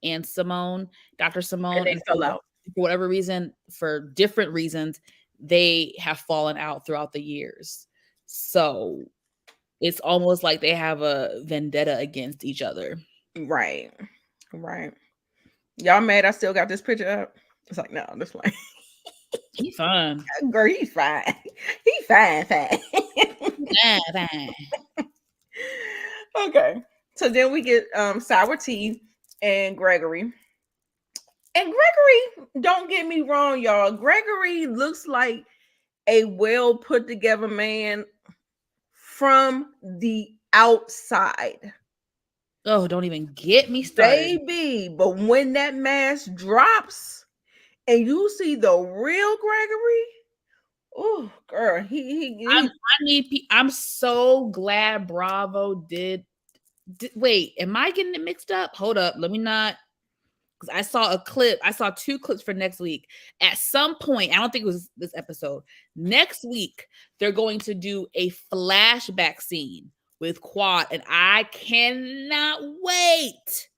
and Simone, Dr. and Simone, they and fell out. for whatever reason, for different reasons, they have fallen out throughout the years. So it's almost like they have a vendetta against each other. Right, right. Y'all mad? I still got this picture up. It's like no, this one. He's fun. Girl, he's fine. He fine, fine. Fine. Okay. So then we get Sour Tea and Gregory. And Gregory, don't get me wrong, y'all. Gregory looks like a well put together man from the outside. Oh, don't even get me started. Baby. But when that mask drops and you see the real Gregory, oh girl, I'm so glad Bravo did. Wait, am I getting it mixed up? Hold up, let me not. Because I saw a clip. I saw 2 clips for next week. At some point, I don't think it was this episode. Next week, they're going to do a flashback scene with Quad, and I cannot wait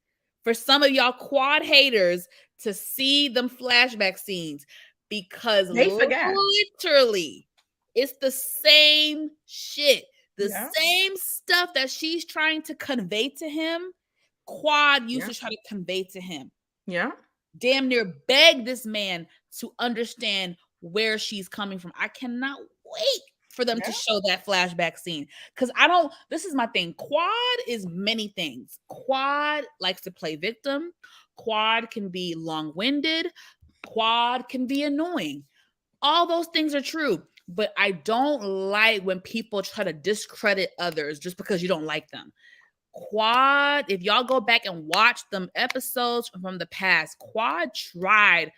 for some of y'all Quad haters to see them flashback scenes because they forgot. literally it's the same shit, the Yeah. same stuff that she's trying to convey to him. Quad used Yeah. to try to convey to him. Yeah. Damn near beg this man to understand where she's coming from. I cannot wait for them to show that flashback scene. Because this is my thing. Quad is many things. Quad likes to play victim. Quad can be long-winded. Quad can be annoying. All those things are true. But I don't like when people try to discredit others just because you don't like them. Quad, if y'all go back and watch them episodes from the past, Quad tried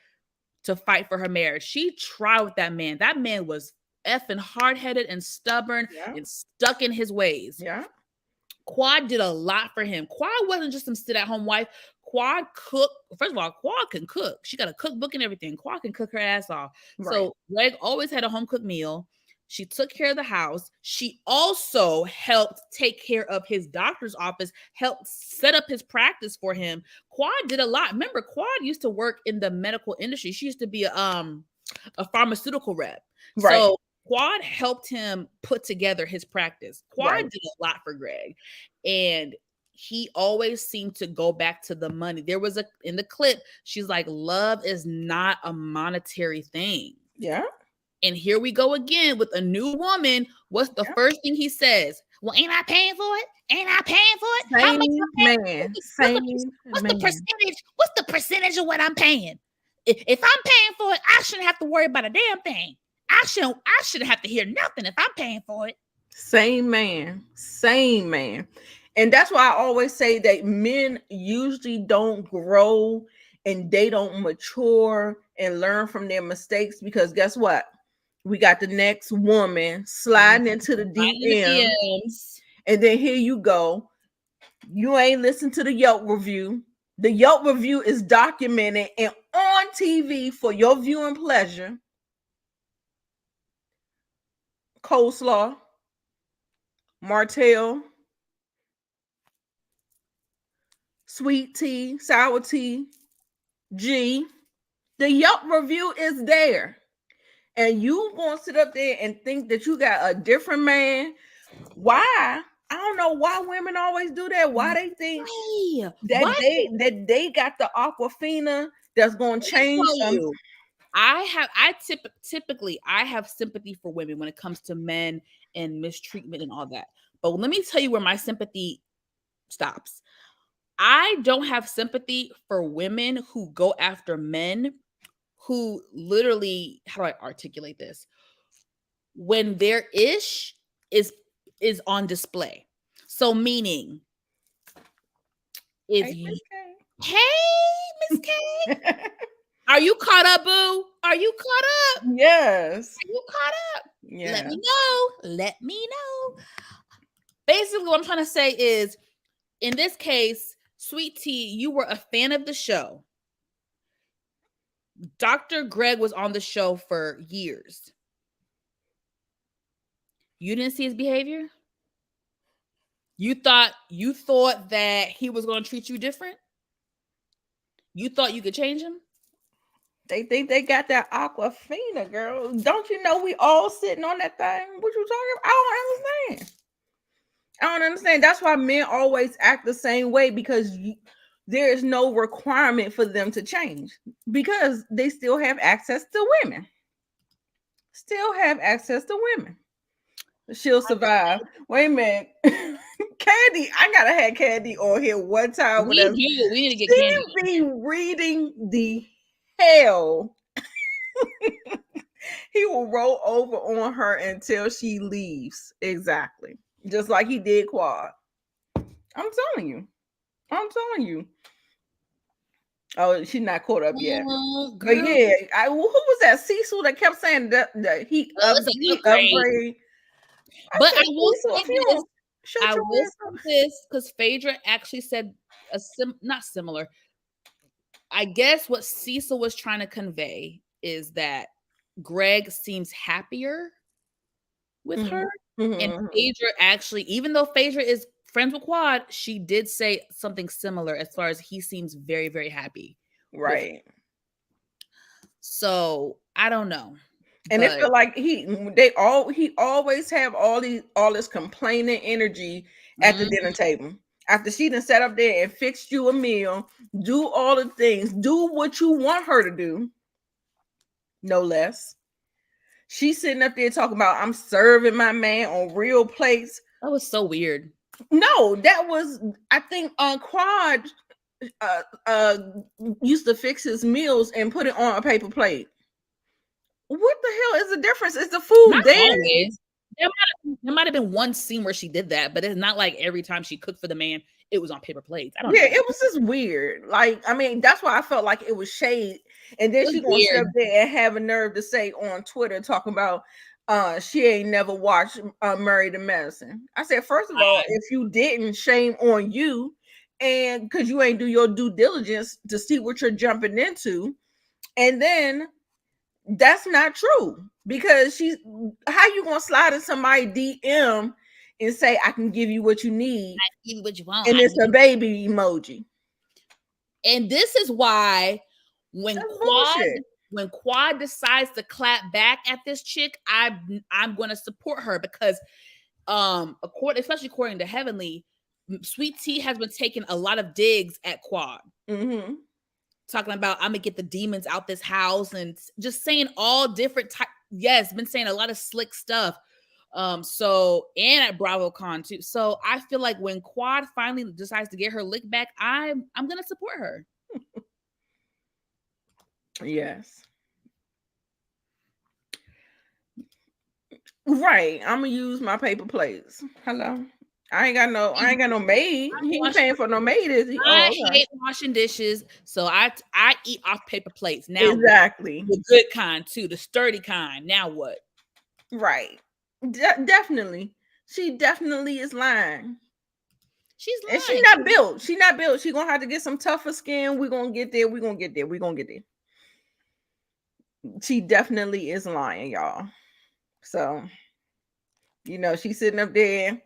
to fight for her marriage. She tried with that man. That man was effing hard-headed and stubborn and stuck in his ways. Yeah. Quad did a lot for him. Quad wasn't just some sit-at-home wife. Quad cooked. First of all, Quad can cook. She got a cookbook and everything. Quad can cook her ass off. Right. So Greg always had a home-cooked meal. She took care of the house. She also helped take care of his doctor's office, helped set up his practice for him. Quad did a lot. Remember, Quad used to work in the medical industry. She used to be a pharmaceutical rep. Right. So Quad helped him put together his practice. Quad did a lot for Greg. And he always seemed to go back to the money. There was in the clip, she's like, love is not a monetary thing. Yeah. And here we go again with a new woman. What's the first thing he says? Well, ain't I paying for it? Ain't I paying for it? How much man. What's the percentage? What's the percentage of what I'm paying? If I'm paying for it, I shouldn't have to worry about a damn thing. I shouldn't have to hear nothing if I'm paying for it. Same man. And that's why I always say that men usually don't grow and they don't mature and learn from their mistakes because guess what? We got the next woman sliding into the DMs. And then here you go. You ain't listened to the Yelp review. The Yelp review is documented and on TV for your viewing pleasure. Coleslaw, Martell, sweet tea, sour tea, G. The Yelp review is there. And you gonna sit up there and think that you got a different man. Why? I don't know why women always do that. Why they think that they got the Aquafina that's gonna change them. Typically I have sympathy for women when it comes to men and mistreatment and all that. But let me tell you where my sympathy stops. I don't have sympathy for women who go after men who literally, how do I articulate this? When their ish is on display. So meaning if Hey, you, Miss hey, Miss K, K. are you caught up, boo? Are you caught up? Yes. Are you caught up? Yeah. Let me know. Let me know. Basically, what I'm trying to say is, in this case, Sweet Tea, you were a fan of the show. Dr. Greg was on the show for years. You didn't see his behavior? You thought that he was going to treat you different? You thought you could change him? They think they got that Aquafina, girl. Don't you know we all sitting on that thing? What you talking about? I don't understand. I don't understand. That's why men always act the same way, because there is no requirement for them to change, because they still have access to women. Still have access to women. She'll survive. Wait a minute. Candy, I gotta have Candy on here one time with We us. do. We need to get She Candy. be reading the hell. He will roll over on her until she leaves. Exactly. Just like he did Quad. I'm telling you. I'm telling you. Oh, she's not caught up yet. But Girl. yeah, who was that? Cecil that kept saying that he It's an upgrade. But said, I will Cecil, say if you this. don't shut I your will ass up. say this because Phaedra actually said not similar. I guess what Cecil was trying to convey is that Greg seems happier with her. And Phaedra actually, even though Phaedra is friends with Quad, she did say something similar as far as he seems very, very happy. Right. So I don't know. And it feel like he always have all this complaining energy at the dinner table. After she done sat up there and fixed you a meal, do all the things, do what you want her to do, no less. She's sitting up there talking about, I'm serving my man on real plates. That was so weird. No, that was, I think Quad used to fix his meals and put it on a paper plate. What the hell is the difference? Is the food Not there? always. There might have been one scene where she did that, but it's not like every time she cooked for the man, it was on paper plates. I don't know. It was just weird. Like, I mean, that's why I felt like it was shade. And then she's gonna sit up there and have a nerve to say on Twitter, talking about she ain't never watched Married to Medicine. I said, first of all, if you didn't, shame on you, and because you ain't do your due diligence to see what you're jumping into. And then that's not true, because how you gonna slide in somebody DM and say, I can give you what you need, I give you what you want, and it's a baby emoji. And this is why when Quad decides to clap back at this chick, I'm going to support her, because especially according to Heavenly, Sweet Tea has been taking a lot of digs at Quad. Talking about, I'm gonna get the demons out this house, and just saying all different type. Yes, been saying a lot of slick stuff. So, and at BravoCon too. So I feel like when Quad finally decides to get her lick back, I'm gonna support her. Yes. Right. I'm gonna use my paper plates. Hello. I ain't got no maid. He ain't paying for no maid, is he? I hate washing dishes, so I eat off paper plates. Now exactly. The good kind too, the sturdy kind. Now what? Right. Definitely. She definitely is lying. She's lying. And she's not built. She's not built. She's gonna have to get some tougher skin. We're gonna get there. We're gonna get there. We're gonna get there. She definitely is lying, y'all. So, she's sitting up there,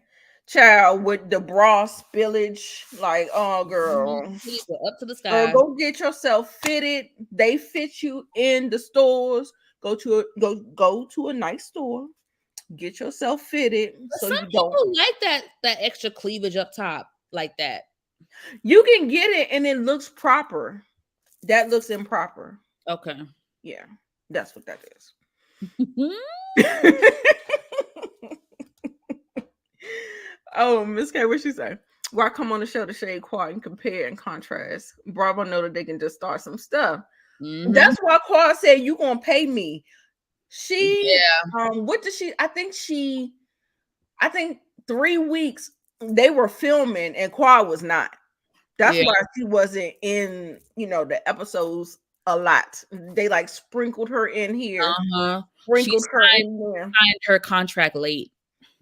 child, with the bra spillage. Like, oh, girl, up to the sky. Girl, go get yourself fitted. They fit you in the stores. Go to a nice store. Get yourself fitted. But so some you people don't like that extra cleavage up top, like that. You can get it and it looks proper. That looks improper. Okay. Yeah, that's what that is. Oh, Miss K, what she say? Why come on the show to shade Quad and compare and contrast? Bravo know that they can just start some stuff. Mm-hmm. That's why Quad said you gonna pay me. She Yeah. what did she I think 3 weeks they were filming and Quad was not. That's Yeah. why she wasn't in, the episodes a lot. They like sprinkled her in here, Uh-huh. She sprinkled her in there. signed her contract late.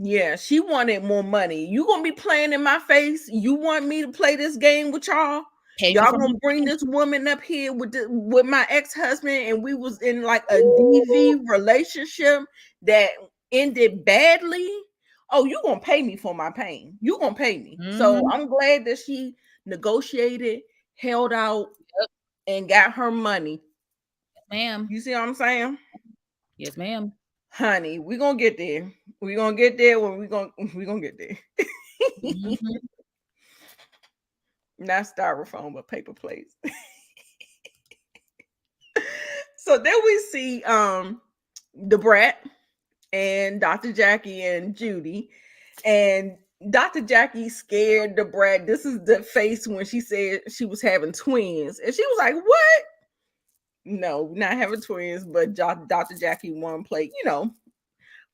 Yeah, she wanted more money. You gonna be playing in my face? You want me to play this game with y'all? Pay me Y'all for my gonna bring this woman up here with my ex-husband, and we was in like a Ooh. DV relationship that ended badly. Oh, you gonna pay me for my pain. You gonna pay me. So Mm-hmm. I'm glad that she negotiated, held out, Yep. and got her money. Ma'am. You see what I'm saying? Yes, ma'am. Honey, we gonna get there. We gonna get there when we gonna get there. Mm-hmm. Not styrofoam, but paper plates. So then we see the brat and Dr. Jackie and Judy. And Dr. Jackie scared the brat. This is the face when she said she was having twins. And she was like, what? No, not having twins, but Dr. Jackie wanted to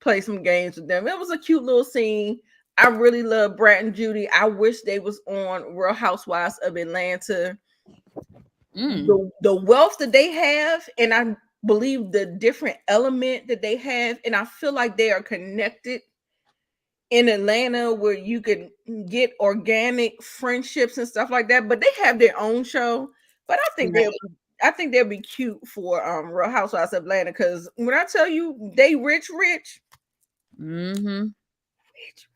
play some games with them. It was a cute little scene. I really love Brat and Judy. I wish they was on Real Housewives of Atlanta. Mm. The wealth that they have, and I believe the different element that they have, and I feel like they are connected in Atlanta where you could get organic friendships and stuff like that. But they have their own show. But Right. I think they'll be cute for Real Housewives of Atlanta, because when I tell you they rich, Mm-hmm. rich,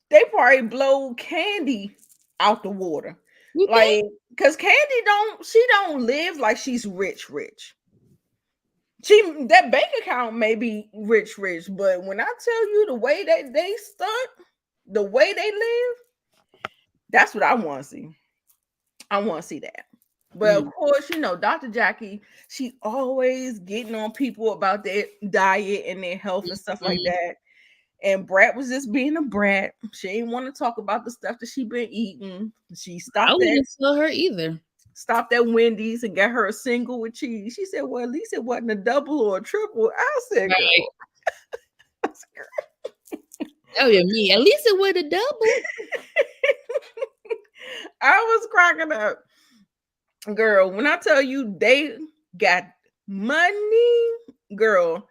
they probably blow Candy out the water. You think? Like, because she don't live like she's rich. That bank account may be rich, but when I tell you the way that they stunt, the way they live, that's what I want to see. I want to see that. But of Mm. course, Dr. Jackie, she always getting on people about their diet and their health and stuff like Mm. that. And Brat was just being a brat. She didn't want to talk about the stuff that she been eating. She I stopped wouldn't tell her either. at Wendy's and got her a single with cheese. She said, well, at least it wasn't a double or a triple. I said, Right. girl. Oh yeah, me. At least it would have double. I was cracking up. Girl, when I tell you they got money, girl,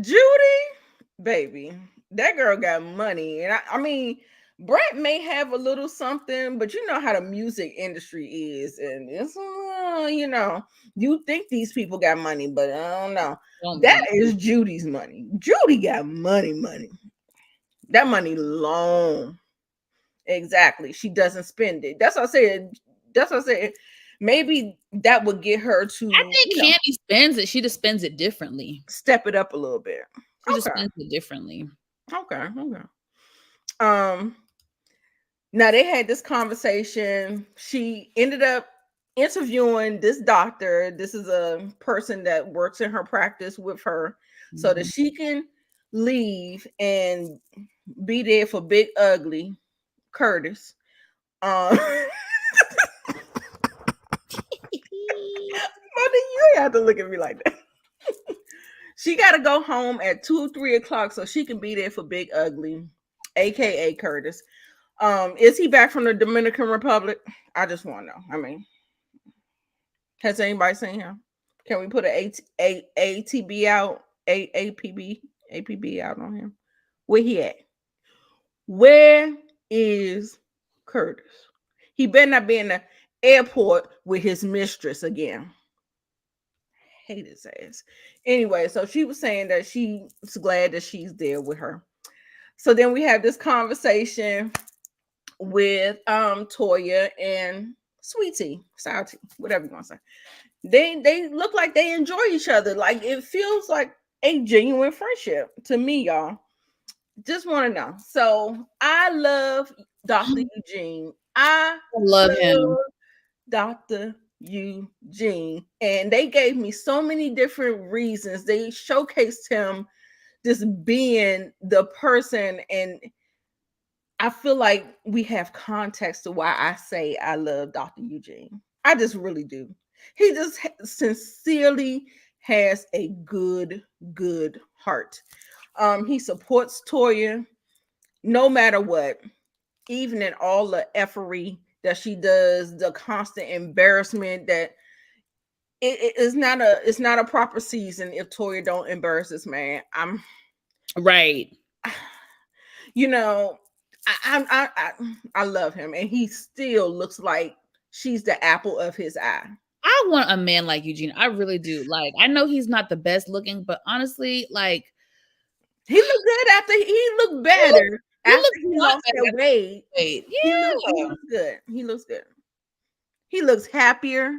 Judy, baby, that girl got money. And I mean, Brett may have a little something, but you know how the music industry is. And it's, you think these people got money, but I don't know. Don't That be. is Judy's money. Judy got money. That money long. Exactly. She doesn't spend it. That's what I said. Maybe that would get her to, I think Candy spends it. She just spends it differently. step it up a little bit. She just Okay. spends it differently. Okay. Um, Now they had this conversation. She ended up interviewing this doctor. This is a person that works in her practice with her, so that Mhm. she can leave and be there for Big Ugly Curtis. Mother, you ain't have to look at me like that. She got to go home at 2-3 o'clock so she can be there for Big Ugly, aka Curtis. Is he back from the Dominican Republic? I just want to know. I mean, has anybody seen him? Can we put a ATB out, APB out on him? Where he at? Where is Curtis? He better not be in the airport with his mistress again. Hate his ass. Anyway, so she was saying that she's glad that she's there with her. So then we have this conversation with Toya and Sweetie, Sour Tea, whatever you want to say. They look like they enjoy each other. Like, it feels like a genuine friendship to me, y'all. Just want to know. So I love Dr. Eugene. I I love him. love Dr. Eugene. And they gave me so many different reasons. They showcased him just being the person, and I feel like we have context to why I say I love Dr. Eugene. I just really do. He just sincerely has a good heart. He supports Toya no matter what, even in all the effery that she does, the constant embarrassment that it's not a proper season if Toya don't embarrass this man. Right. You know, I love him, and he still looks like she's the apple of his eye. I want a man like Eugene. I really do. Like, I know he's not the best looking, but honestly, like, He looked good after he looked he look, better he after looks he a lot lost better that after weight. weight. He Yeah. looks good. He looks good. He looks happier.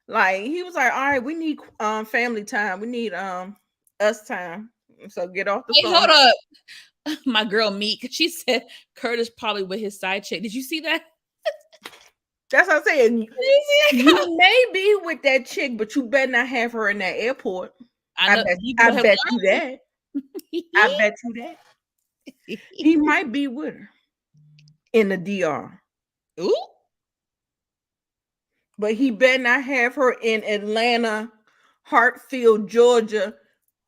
Like he was like, all right, we need family time. We need us time. So get off the Hey, phone. hold up. My girl Meek, she said Curtis probably with his side chick. Did you see that? That's what I'm saying. Did you see that? You may be with that chick, but you better not have her in that airport. I know you I go ahead bet you that. I bet you that. He and might be with her in the DR. Ooh. But he better not have her in Atlanta, Hartfield, Georgia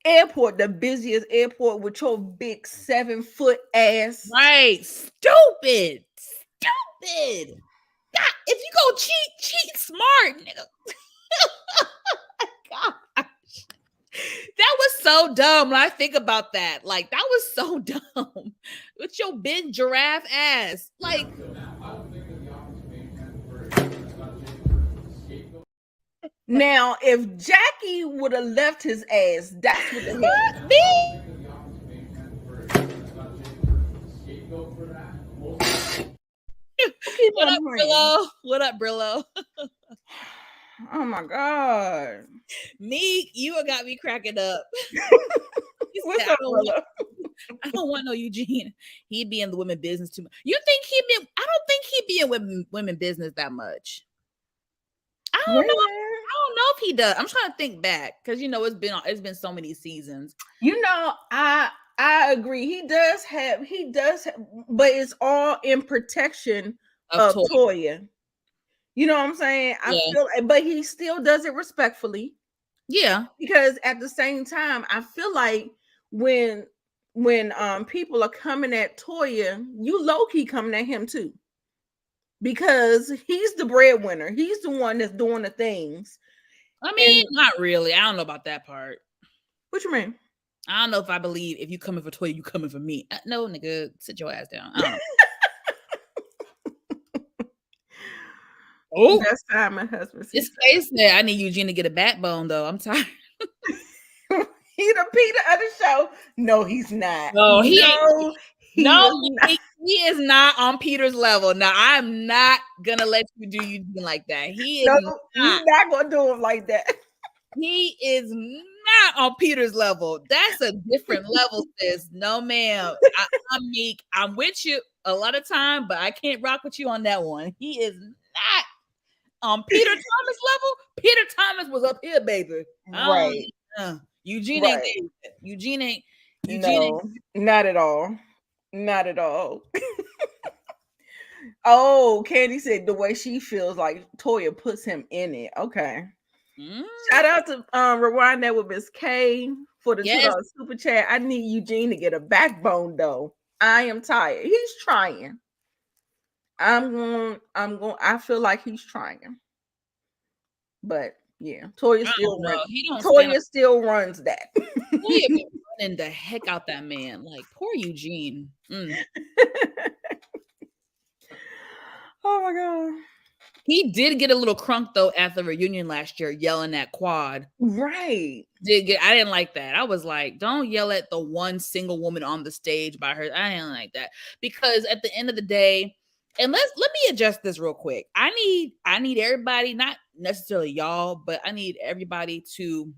airport, the busiest airport with your big 7-foot ass. Right. Stupid. Stupid. God, if you go cheat smart, nigga. God. That was so dumb when I think about that. Like, that was so dumb. With your big giraffe ass. Like, Now, if Jackie would have left his ass, that's what the hell. me? Keep What on up, playing. Brillo? What up, Brillo? Oh my god. Meek, you got me cracking up. He What's said, up, brother? I don't want no Eugene. He'd be in the women business too much. You think he'd be? I don't think he'd be in women business that much. I don't know. I don't know if he does. I'm trying to think back because it's been so many seasons. You know, I agree. He does have, but it's all in protection of Toya. You know what I'm saying? I feel, but he still does it respectfully. Yeah. Because at the same time, I feel like when people are coming at Toya, you low key coming at him too. Because he's the breadwinner. He's the one that's doing the things. I mean, not really. I don't know about that part. What you mean? I don't know if I believe if you coming for Toya, you coming for me. No, nigga, sit your ass down. I don't know. Oh, that's time my husband. His face there. I need Eugene to get a backbone though. I'm tired. He the Peter of the show. No, he's not. No, he is not on Peter's level. Now, I'm not gonna let you do Eugene like that. He is you're not gonna do him like that. He is not on Peter's level. That's a different level, sis. No, ma'am. I'm Meek. I'm with you a lot of time, but I can't rock with you on that one. He is not on Peter Thomas level. Peter Thomas was up here, baby. Right. Eugene ain't there. Eugene ain't. Not at all. Not at all. Oh, Candy said the way she feels like Toya puts him in it. Okay. Shout out to Rewind That with Miss K for the $2 super chat. I need Eugene to get a backbone though. I am tired. He's trying. I feel like he's trying. But yeah, Toya still runs that. Toya been running the heck out that man. Like poor Eugene. Oh my god. He did get a little crunk though at the reunion last year, yelling at Quad. Right. I didn't like that. I was like, don't yell at the one single woman on the stage by her. I didn't like that because at the end of the day, and let me adjust this real quick. I need everybody, not necessarily y'all, but I need everybody to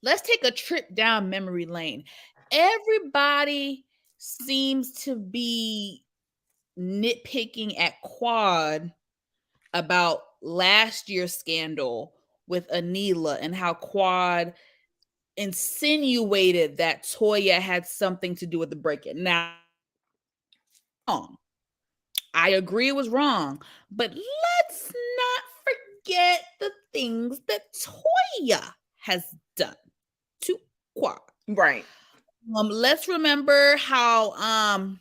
let's take a trip down memory lane. Everybody seems to be nitpicking at Quad about last year's scandal with Anila and how Quad insinuated that Toya had something to do with the break-in. Now, wrong. I agree it was wrong. But let's not forget the things that Toya has done to Quad. Right. Let's remember how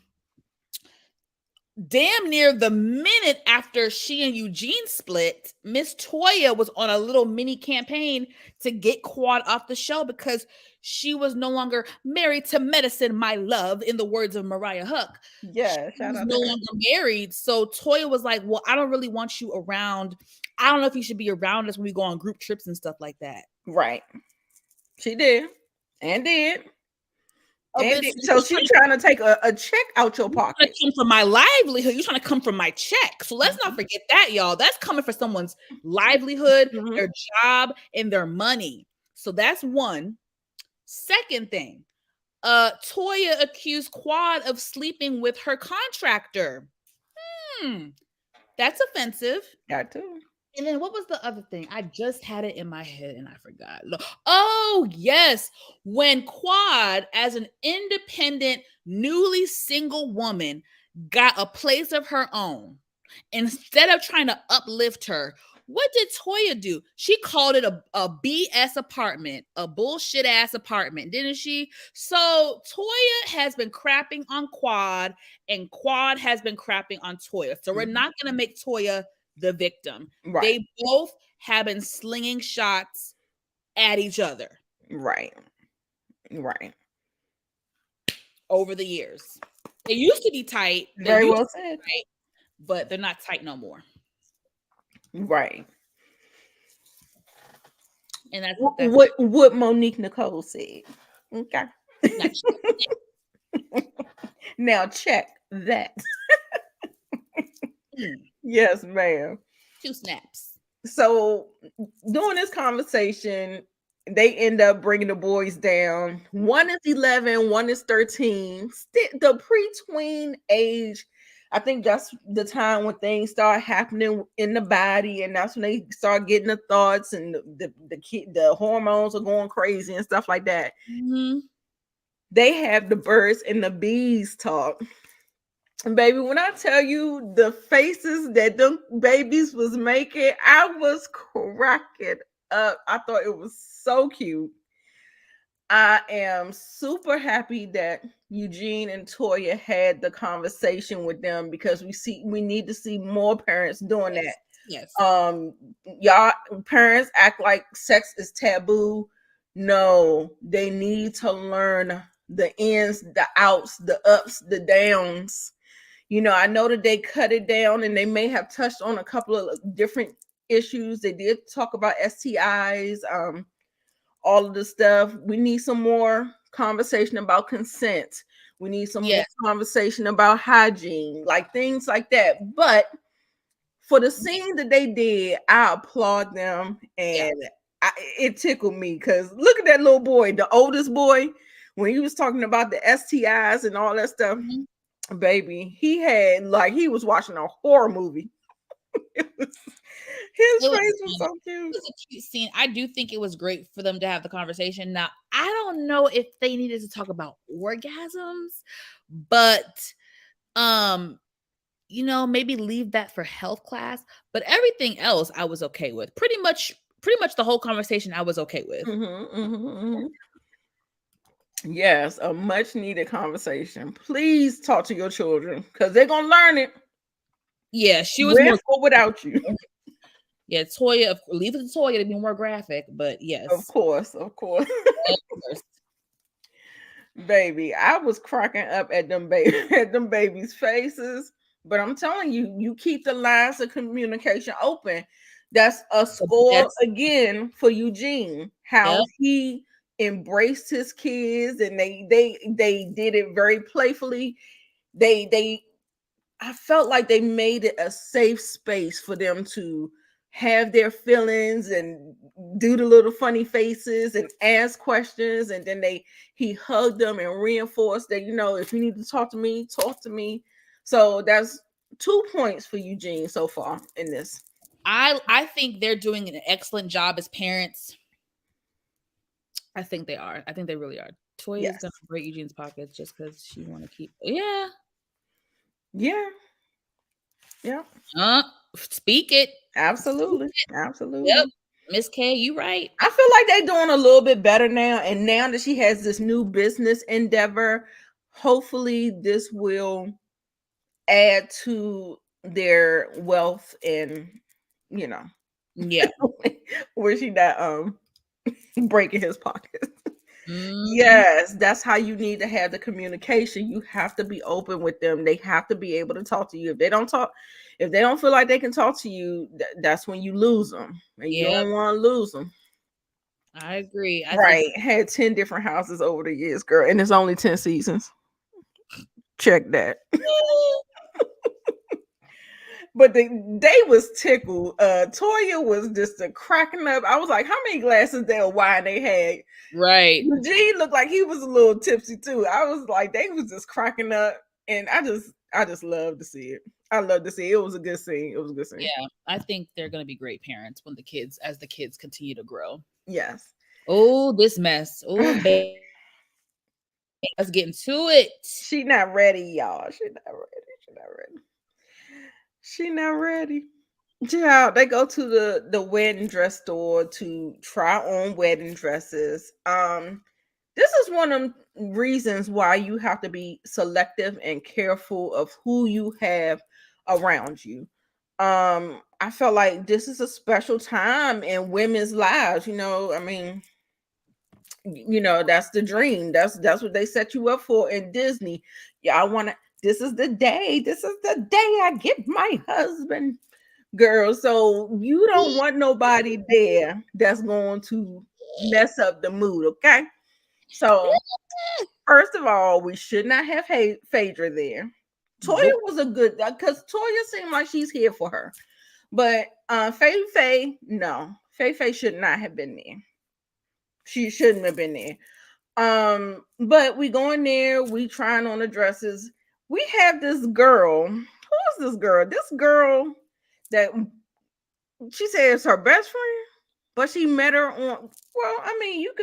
damn near the minute after she and Eugene split, Miss Toya was on a little mini campaign to get Quad off the show because she was no longer married to medicine, my love, in the words of Mariah Huck. Yeah, She shout was out no to her. longer married. So Toya was like, well, I don't really want you around. I don't know if you should be around us when we go on group trips and stuff like that. Right. She did. And did. Oh, And bitch, did. you So just she trying to take a check out your trying to pocket. come from my livelihood. You're trying to come from my check. So let's not forget that, y'all. That's coming for someone's livelihood, Mhm. their job, and their money. So that's one. Second thing, Toya accused Quad of sleeping with her contractor. That's offensive. Got to. And then what was the other thing? I just had it in my head and I forgot. Oh, yes. When Quad, as an independent, newly single woman, got a place of her own, instead of trying to uplift her, what did Toya do? She called it a BS apartment, a bullshit ass apartment, didn't she? So Toya has been crapping on Quad, and Quad has been crapping on Toya. So we're not going to make Toya the victim. Right. They both have been slinging shots at each other Right. Right. over the years. They used to be tight. Very well said. Tight, but they're not tight no more. Right. And that's What Monique Nicole said. Okay. Now check that. Yes, ma'am. 2 snaps. So during this conversation, they end up bringing the boys down. One is 11, one is 13. The pre-tween age, I think that's the time when things start happening in the body, and that's when they start getting the thoughts, and the hormones are going crazy and stuff like that. Mm-hmm. They have the birds and the bees talk. And baby, when I tell you the faces that them babies was making, I was cracking up. I thought it was so cute. I am super happy that Eugene and Toya had the conversation with them because we need to see more parents doing that. Yes. Y'all parents act like sex is taboo. No, they need to learn the ins, the outs, the ups, the downs. I know that they cut it down and they may have touched on a couple of different issues. They did talk about STIs, all of the stuff. We need some more conversation about consent. We need some more conversation about hygiene, like things like that. But for the scene that they did, I applaud them, and it tickled me because look at that little boy, the oldest boy, when he was talking about the STIs and all that stuff. Mm-hmm. Baby, he was watching a horror movie. His face was so cute. It was a cute scene. I do think it was great for them to have the conversation. Now, I don't know if they needed to talk about orgasms, but maybe leave that for health class. But everything else I was okay with. Pretty much the whole conversation I was okay with. Yes, a much needed conversation. Please talk to your children because they're gonna learn it. Yeah, she was with or without you. Yeah, Toya, leave it to Toya to be more graphic, but yes. Of course. Baby, I was cracking up at them babies' faces. But I'm telling you, you keep the lines of communication open. That's a score again for Eugene. How he embraced his kids, and they did it very playfully. I felt like they made it a safe space for them to have their feelings and do the little funny faces and ask questions, and then he hugged them and reinforced that if you need to talk to me, talk to me. So that's 2 points for Eugene so far in this. I think they're doing an excellent job as parents. I think they are. I think they really are. Toya is gonna break Eugene's pockets just because she want to keep. Yeah. Yeah. Yeah. Uh, speak it. Absolutely. Yep. Absolutely. Miss K, you right. I feel like they're doing a little bit better now. And now that she has this new business endeavor, hopefully this will add to their wealth and, you know, Yeah. where she not breaking his pockets. Hmm. Yes, that's how you need to have the communication. You have to be open with them. They have to be able to talk to you. If they don't talk, if they don't feel like they can talk to you, that's when you lose them, and you Yep. don't want to lose them. I agree. I think Right? Had 10 different houses over the years, girl, and it's only 10 seasons. Check that. But they was tickled. Toya was just a cracking up. I was like, how many glasses of wine they had? right. Eugene looked like he was a little tipsy too. I was like, they was just cracking up, and I just love to see it. I love to see it. It was a good scene. It was a good scene. Yeah. I think they're gonna be great parents when as the kids continue to grow. Yes. Oh, this mess. Oh, baby. Let's get into it. She not ready, y'all. She not ready. She not ready. She not ready. Yeah, they go to the wedding dress store to try on wedding dresses. This is one of them reasons why you have to be selective and careful of who you have around you. I felt like this is a special time in women's lives. I mean, that's the dream. That's what they set you up for in Disney. Yeah, I want to. This is the day. This is the day I get my husband, girl. So you don't want nobody there that's going to mess up the mood, okay? So first of all, we should not have Phaedra there. Toya Nope. was a good because Toya seemed like she's here for her, but Faye, no, Faye should not have been there. She shouldn't have been there. But we go in there, we trying on the dresses. We have this girl. Who is this girl? This girl that she says her best friend, but she met her on. Well, I mean, you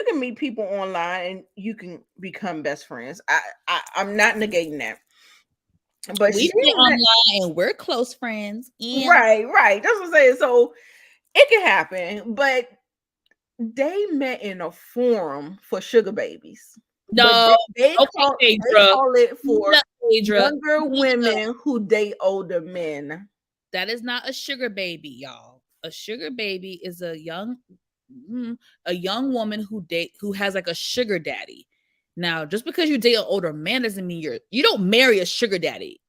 can meet people online and you can become best friends. I'm not negating that, but We she get met. online and we're close friends. And Right. That's what I'm saying. So it can happen, but they met in a forum for sugar babies. But no, they okay, they Phaedra. call it for No, Phaedra. younger No. women who date older men. That is not a sugar baby, y'all. A sugar baby is a young woman who has like a sugar daddy. Now, just because you date an older man doesn't mean you don't marry a sugar daddy.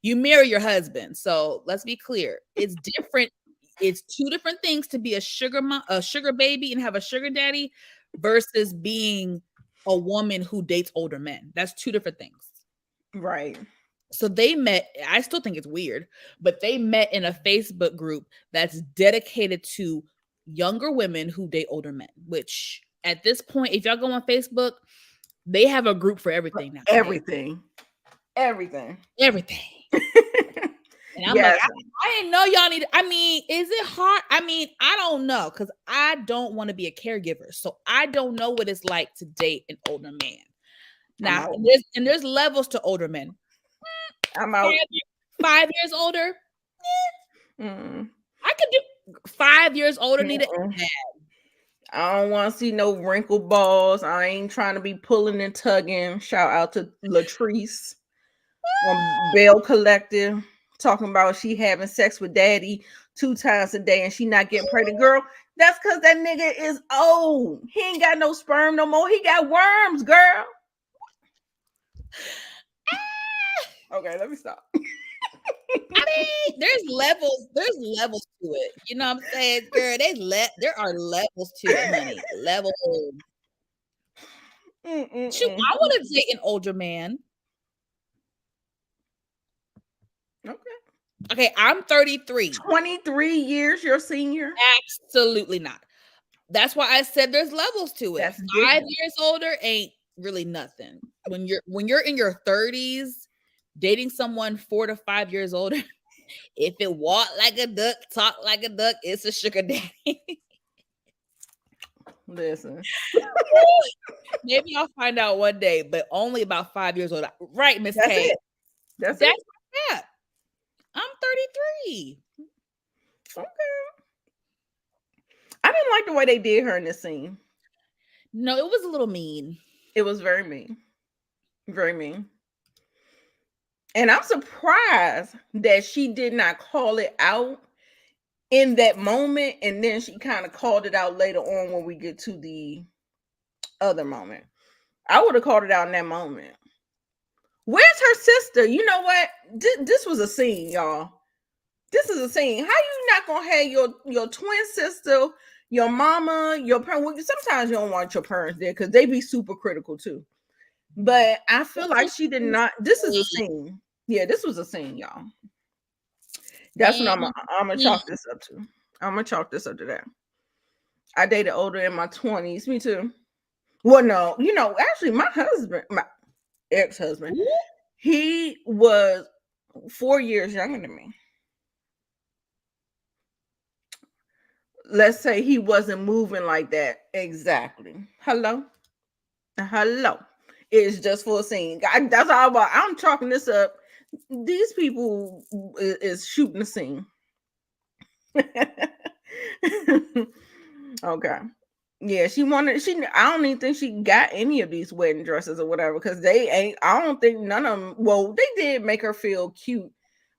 You marry your husband. So let's be clear. It's different. It's two different things to be a sugar baby and have a sugar daddy versus being a woman who dates older men. That's two different things. Right. So they met, I still think it's weird, but they met in a Facebook group that's dedicated to younger women who date older men, which at this point, if y'all go on Facebook, they have a group for everything nowadays. Everything. Everything. Everything. And I'm like, Yes. I didn't know y'all need. I mean, is it hard? I mean, I don't know because I don't want to be a caregiver, so I don't know what it's like to date an older man. I'm Now, out. there's levels to older men. I'm out. 5 years older, Mm. I could do 5 years older. Need it. Mm-mm. I don't want to see no wrinkle balls. I ain't trying to be pulling and tugging. Shout out to Latrice on Bell Collective talking about she having sex with daddy 2 times a day and she not getting pregnant. Girl, that's because that nigga is old. He ain't got no sperm no more. He got worms, girl. Okay, let me stop. I mean, there's levels. There's levels to it. You know what I'm saying, girl? There are levels to it, honey. Levels. Shoot, Mm-mm-mm. I want to date an older man. Okay. Okay, I'm 33. 23 years your senior? Absolutely not. That's why I said there's levels to it. That's 5 different. years older ain't really nothing. When you're in your 30s, dating someone 4 to 5 years older, if it walk like a duck, talk like a duck, it's a sugar daddy. Listen. Maybe I'll find out one day, but only about 5 years old. Right, Miss That's K. it. That's it. That's that. I'm 33. Okay. I didn't like the way they did her in this scene. No, it was a little mean. It was very mean. Very mean. And I'm surprised that she did not call it out in that moment. And then she kind of called it out later on when we get to the other moment. I would have called it out in that moment. Where's her sister? You know what? This was a scene, y'all. This is a scene. How you not gonna have your twin sister, your mama, your parents? Sometimes you don't want your parents there because they be super critical too. But I feel like she did not. This is a scene. Yeah, this was a scene, y'all. That's what I'm gonna chalk this up to. I'm gonna chalk this up to that. I dated older in my 20s. Me too. Well, no, actually, my husband, my ex-husband, he was 4 years younger than me. Let's say he wasn't moving like that exactly. Hello. It's just for a scene. That's all about. I'm chalking this up. These people is shooting a scene. Okay. Yeah, she wanted. I don't even think she got any of these wedding dresses or whatever because they ain't. I don't think none of them. Well, they did make her feel cute.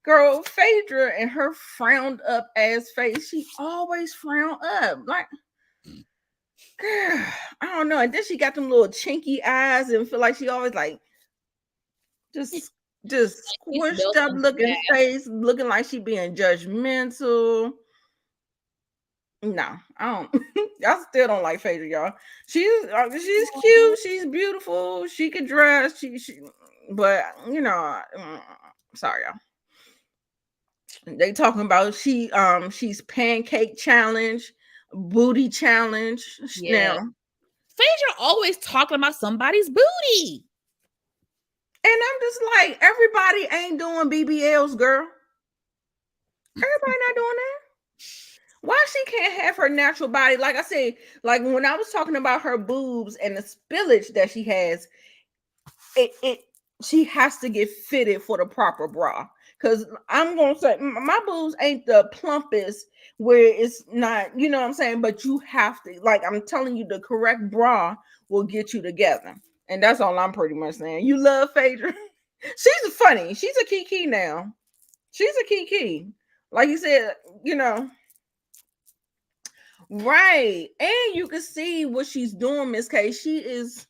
Girl, Phaedra and her frowned up ass face. She always frowned up. Like, girl, I don't know. And then she got them little chinky eyes and feel like she always like just squished up looking face, looking like she being judgmental. No, I don't. I still don't like Phaedra, y'all. She's cute. She's beautiful. She can dress. But sorry, y'all. They talking about she's pancake challenge, booty challenge. Yeah. Now, Phaedra always talking about somebody's booty. And I'm just like, everybody ain't doing BBLs, girl. Everybody not doing that. Why she can't have her natural body? Like I said, like when I was talking about her boobs and the spillage that she has, she has to get fitted for the proper bra. Because I'm gonna say my boobs ain't the plumpest where it's not, you know what I'm saying? But you have to, like I'm telling you, the correct bra will get you together. And that's all I'm pretty much saying. You love Phaedra. She's funny. She's a Kiki now. She's a Kiki. Like you said, right. And you can see what she's doing, Miss K. She is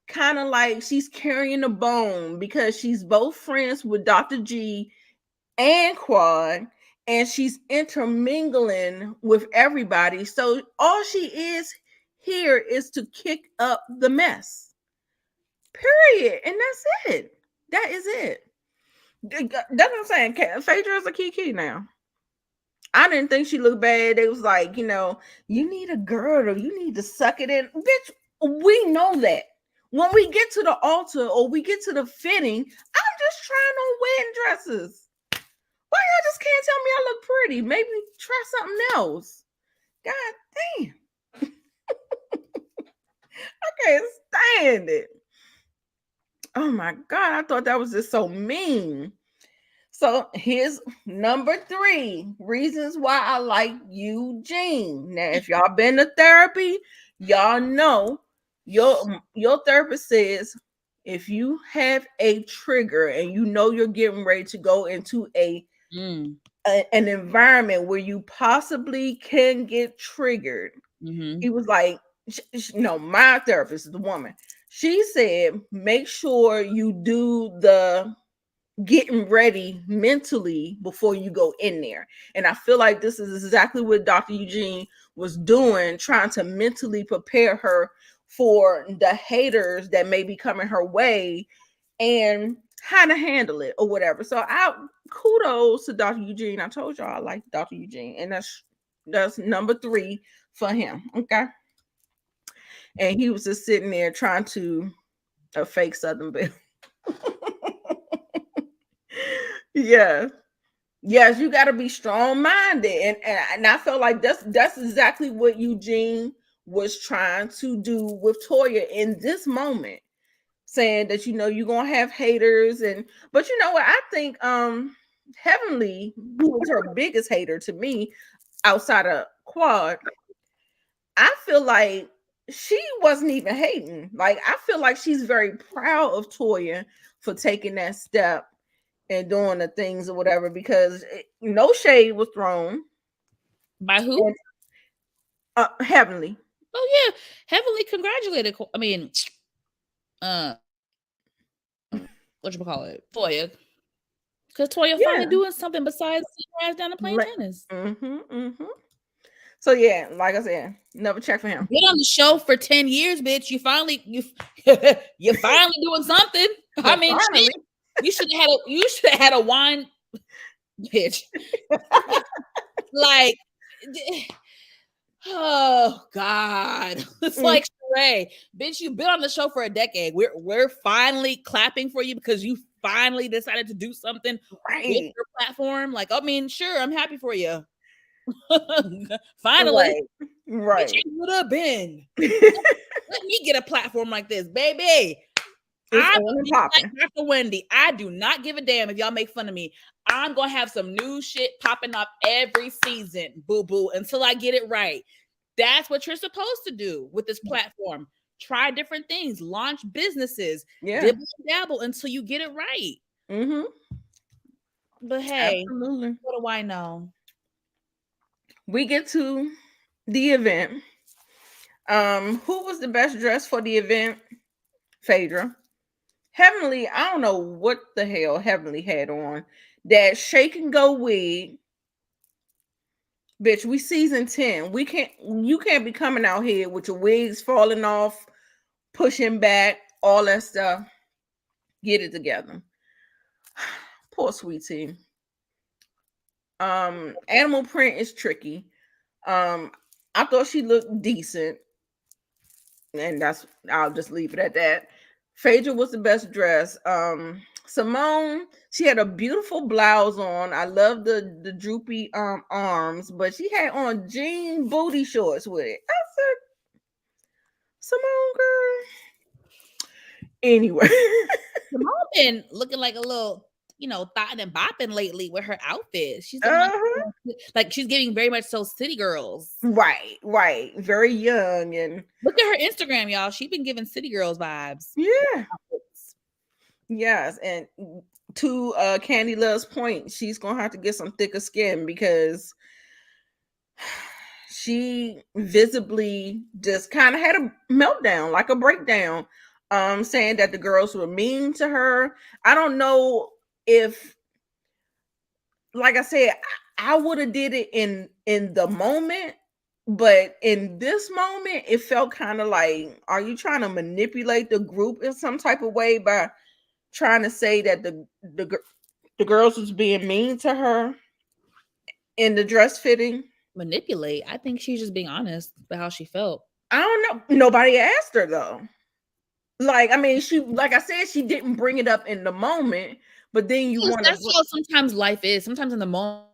kind of like she's carrying the bone because she's both friends with Dr. G and Quad, and she's intermingling with everybody. So all she is here is to kick up the mess. Period. And that's it. That is it. That's what I'm saying. Phaedra is a Kiki now. I didn't think she looked bad. They was like, you need a girdle. You need to suck it in. Bitch, we know that. When we get to the altar or we get to the fitting, I'm just trying on wedding dresses. Why y'all just can't tell me I look pretty? Maybe try something else. God damn. I can't stand it. Oh my God. I thought that was just so mean. So here's number 3 reasons why I like Eugene. Now, if y'all been to therapy, y'all know your therapist says if you have a trigger and you're getting ready to go into an environment where you possibly can get triggered, he was like, no, my therapist is the woman. She said, make sure you do the getting ready mentally before you go in there. And I feel like this is exactly what Dr. Eugene was doing, trying to mentally prepare her for the haters that may be coming her way and how to handle it or whatever. So kudos to Dr. Eugene. I told y'all I like Dr. Eugene, and that's number 3 for him. Okay. And he was just sitting there trying to a fake Southern Belle. Yeah. Yes, you got to be strong-minded. And I felt like that's exactly what Eugene was trying to do with Toya in this moment. saying that you're gonna have haters, and but you know what? I think Heavenly, who was her biggest hater to me outside of Quad, I feel like she wasn't even hating. Like I feel like she's very proud of Toya for taking that step and doing the things or whatever, because no shade was thrown. By who? And, Heavenly. Oh yeah, heavily congratulated. I mean, what you call it, Toya, because Toya finally Yeah. doing something besides sitting her ass down and playing tennis. So yeah, like I said, never check for him. Been on the show for 10 years, bitch. You finally you finally doing something. I mean, Finally. shit. You should have had a wine, bitch. Like, oh God. It's like Sheree. Bitch, you've been on the show for a decade. We're finally clapping for you because you finally decided to do something with your platform. Like, I mean, sure, I'm happy for you. Finally. Right. Bitch, you would have been. Let me get a platform like this, baby. I'm like Dr. Wendy. I do not give a damn if y'all make fun of me. I'm gonna have some new shit popping up every season, boo boo, until I get it right. That's what you're supposed to do with this platform. Try different things, launch businesses, dibble and dabble until you get it right. But hey, absolutely. What do I know? We get to the event. Who was the best dressed for the event? Phaedra. Heavenly, I don't know what the hell Heavenly had on. That shake and go wig. Bitch, we season 10. You can't be coming out here with your wigs falling off, pushing back, all that stuff. Get it together. Poor sweetie. Animal print is tricky. I thought she looked decent. And I'll just leave it at that. Phaedra was the best dressed. Simone, she had a beautiful blouse on. I love the droopy arms, but she had on jean booty shorts with it. I said, Simone girl. Anyway. Simone been looking like a little, thotting and bopping lately with her outfit. She's like she's giving very much so city girls. Right. Very young, and look at her Instagram, y'all. She's been giving city girls vibes. Yeah. Yes, and to Candy Love's point, she's gonna have to get some thicker skin because she visibly just kind of had a meltdown, like a breakdown, saying that the girls were mean to her. I don't know if, like I said, I would have did it in the moment, but in this moment, it felt kind of like, are you trying to manipulate the group in some type of way by trying to say that the girls was being mean to her in the dress fitting? Manipulate? I think she's just being honest about how she felt. I don't know. Nobody asked her though. Like, I mean, like I said, she didn't bring it up in the moment, but then that's how sometimes life is. Sometimes in the moment,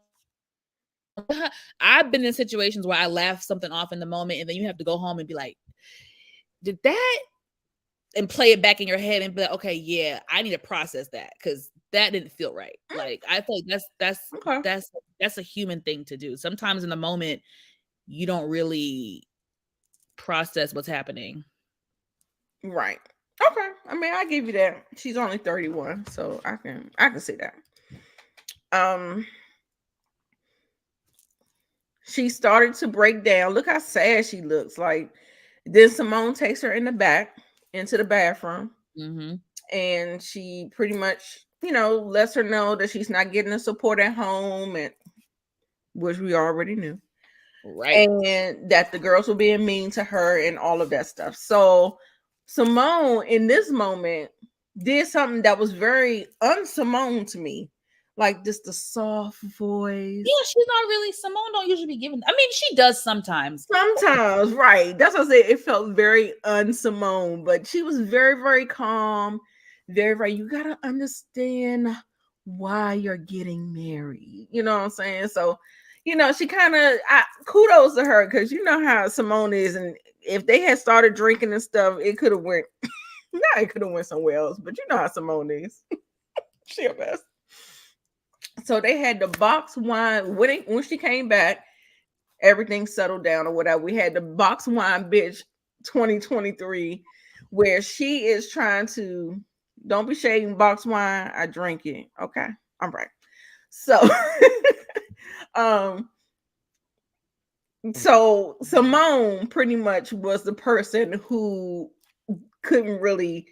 I've been in situations where I laugh something off in the moment, and then you have to go home and be like, "Did that?" and play it back in your head and be like, "Okay, yeah, I need to process that because that didn't feel right." Like I feel like that's a human thing to do. Sometimes in the moment, you don't really process what's happening. Right. Okay. I mean, I give you that. She's only 31, so I can see that. She started to break down. Look how sad she looks. Like, then Simone takes her in the back into the bathroom, and she pretty much, lets her know that she's not getting the support at home, and which we already knew, right? And that the girls were being mean to her and all of that stuff. So Simone, in this moment, did something that was very un-Simone to me. Like just the soft voice. Yeah, she's not really, Simone don't usually be giving. I mean, she does sometimes. Sometimes, right. That's what I say. It felt very un-Simone, but she was very, very calm. Very, very, you gotta understand why you're getting married. You know what I'm saying? So, she kind of, kudos to her, because you know how Simone is, and if they had started drinking and stuff, it could have went Now it could have went somewhere else, but you know how Simone is. She a mess. So they had the box wine when she came back. Everything settled down or whatever. We had the box wine bitch 2023, where she is trying to don't be shading box wine. I drink it. Okay, I'm right. So, um, so Simone pretty much was the person who couldn't really.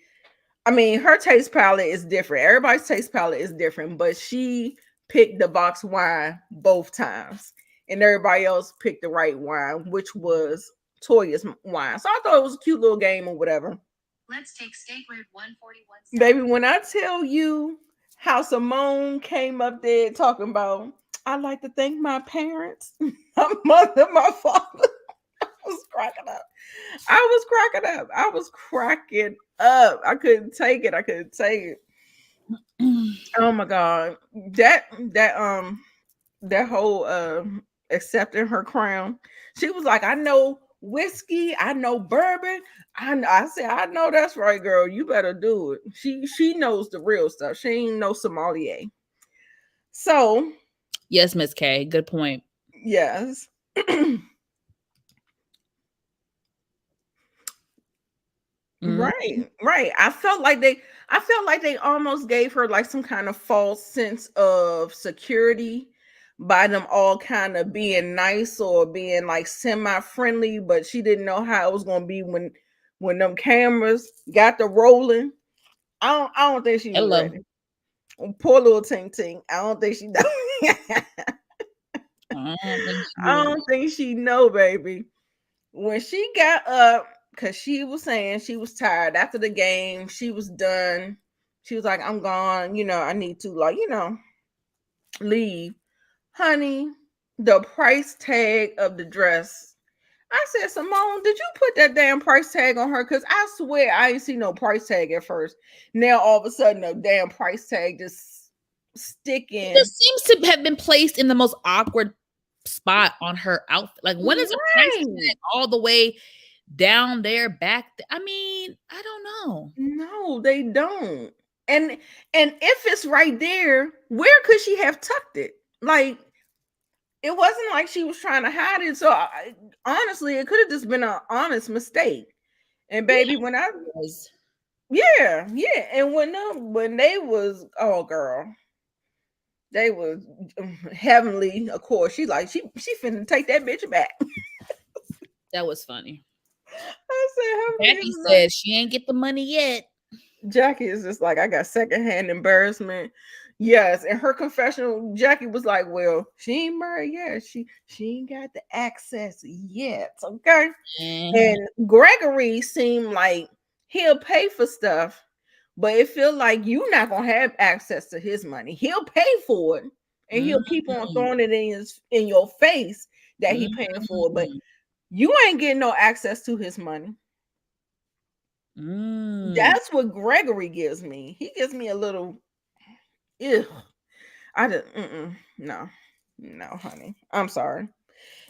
I mean, her taste palette is different. Everybody's taste palette is different, but she picked the box wine both times, and everybody else picked the right wine, which was Toya's wine. So I thought it was a cute little game or whatever. Let's take steak rib 141. Baby, when I tell you how Simone came up there talking about, I like to thank my parents, my mother, my father. I was cracking up. I was cracking up. I was cracking up. I couldn't take it. I couldn't take it. Oh my god. That whole accepting her crown. She was like, I know whiskey, I know bourbon. I said, I know that's right, girl. You better do it. She knows the real stuff. She ain't no sommelier. So Yes, Miss K. Good point. yes. Right, right. I felt like they almost gave her like some kind of false sense of security by them all kind of being nice or being like semi-friendly, but she didn't know how it was gonna be when them cameras got the rolling. I don't think she was Hello. ready. Poor little Ting Ting. I don't think she know. I don't think she I was. don't think she know, baby. When she got up, because she was saying she was tired after the game, she was done. She was like, I'm gone. I need to, like, leave. Honey, the price tag of the dress. I said, Simone, did you put that damn price tag on her? Because I swear I ain't see no price tag at first. Now all of a sudden, a damn price tag just It sticking. just seems to have been placed in the most awkward spot on her outfit. Like, when is a price Right. tag all the way down there, back? I mean, I don't know. No, they don't. And if it's right there, where could she have tucked it? Like, it wasn't like she was trying to hide it. So honestly, it could have just been an honest mistake. And baby, when I It was. yeah, yeah, and when they was oh girl, they was heavenly. Of course, she finna take that bitch back. That was funny. I said heavenly Jackie is like said she ain't get the money yet. Jackie is just like, I got secondhand embarrassment. Yes, and her confessional, Jackie was like, "Well, she ain't married yet. She ain't got the access yet." Okay, Mhm. and Gregory seemed like he'll pay for stuff, but it feel like you not gonna have access to his money. He'll pay for it, and he'll keep on Mhm. throwing it in your face that he paying for it, but Mhm. you ain't getting no access to his money. Mm. That's what Gregory gives me. He gives me a little, ew. I just, no, no, honey. I'm sorry.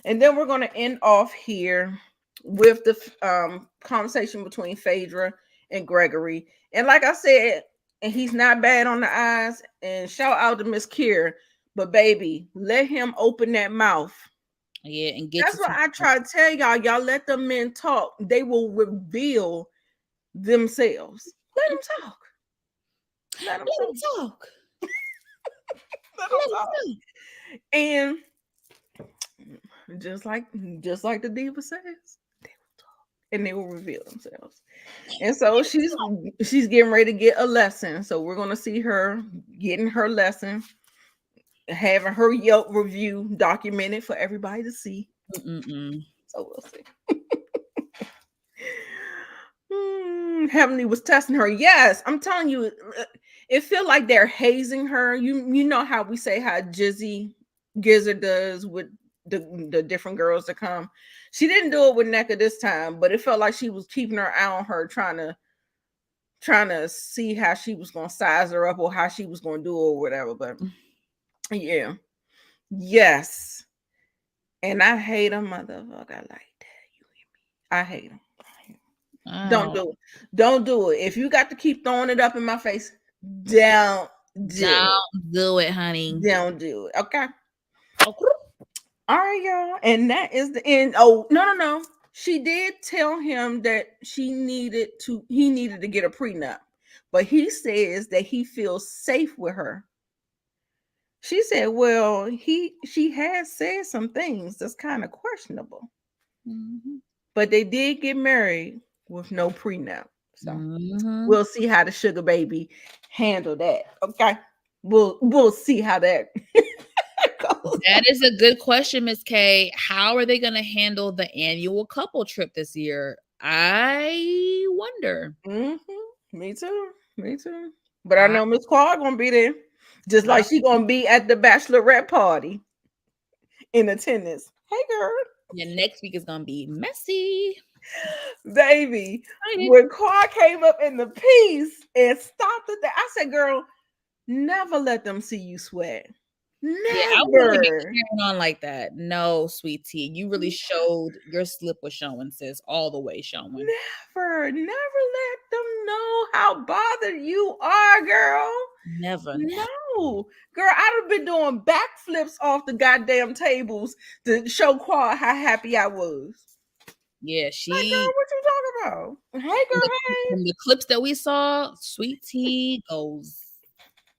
And then we're going to end off here with the conversation between Phaedra and Gregory. And like I said, and he's not bad on the eyes. And shout out to Miss Kier. But baby, let him open that mouth. Yeah, and get That's to what some. I try to tell y'all. Y'all let the men talk. They will reveal themselves. Let them talk. Let them Let talk. him talk. Let them Let him talk. talk. And just like the diva says, they will talk and they will reveal themselves. And so she's getting ready to get a lesson. So we're gonna see her getting her lesson, having her Yelp review documented for everybody to see. Mm-mm. So we'll see. Heavenly was testing her. Yes, I'm telling you, it feel like they're hazing her. You know how we say how Jizzy Gizzard does with the different girls that come. She didn't do it with NECA this time, but it felt like she was keeping her eye on her, trying to see how she was gonna size her up or how she was gonna do it or whatever. But yeah, yes, and I hate a motherfucker like that. You hear me? I hate him. Don't Oh, do it. Don't do it. If you got to keep throwing it up in my face, don't do it. don't do it, honey. Don't do it. Okay. Okay. All right, y'all. And that is the end. Oh, no. She did tell him that he needed to get a prenup. But he says that he feels safe with her. She said, well, she has said some things that's kind of questionable. Mm-hmm. But they did get married with no prenup. So Mm-hmm. we'll see how the sugar baby handle that. Okay. We'll see how that goes. That is a good question, Miss K. How are they going to handle the annual couple trip this year? I wonder. Me too. Me too. But I I, know Miss Clark gonna be there. Just I like she gonna be at the bachelorette party in attendance. Hey girl. yeah, next week is going to be messy. Baby. Excited. When Clark came up in the piece and stopped at that, I said, girl, never let them see you sweat. Yeah, I wouldn't be Never. carrying on like that. No, sweet tea. You really showed your slip was showing, sis, all the way showing. Never let them know how bothered you are, girl. Never. No, girl, I'd have been doing backflips off the goddamn tables to show Quad how happy I was. Yeah, Like, girl, what you talking about? Hey, girl, hey. from the clips that we saw, sweet tea goes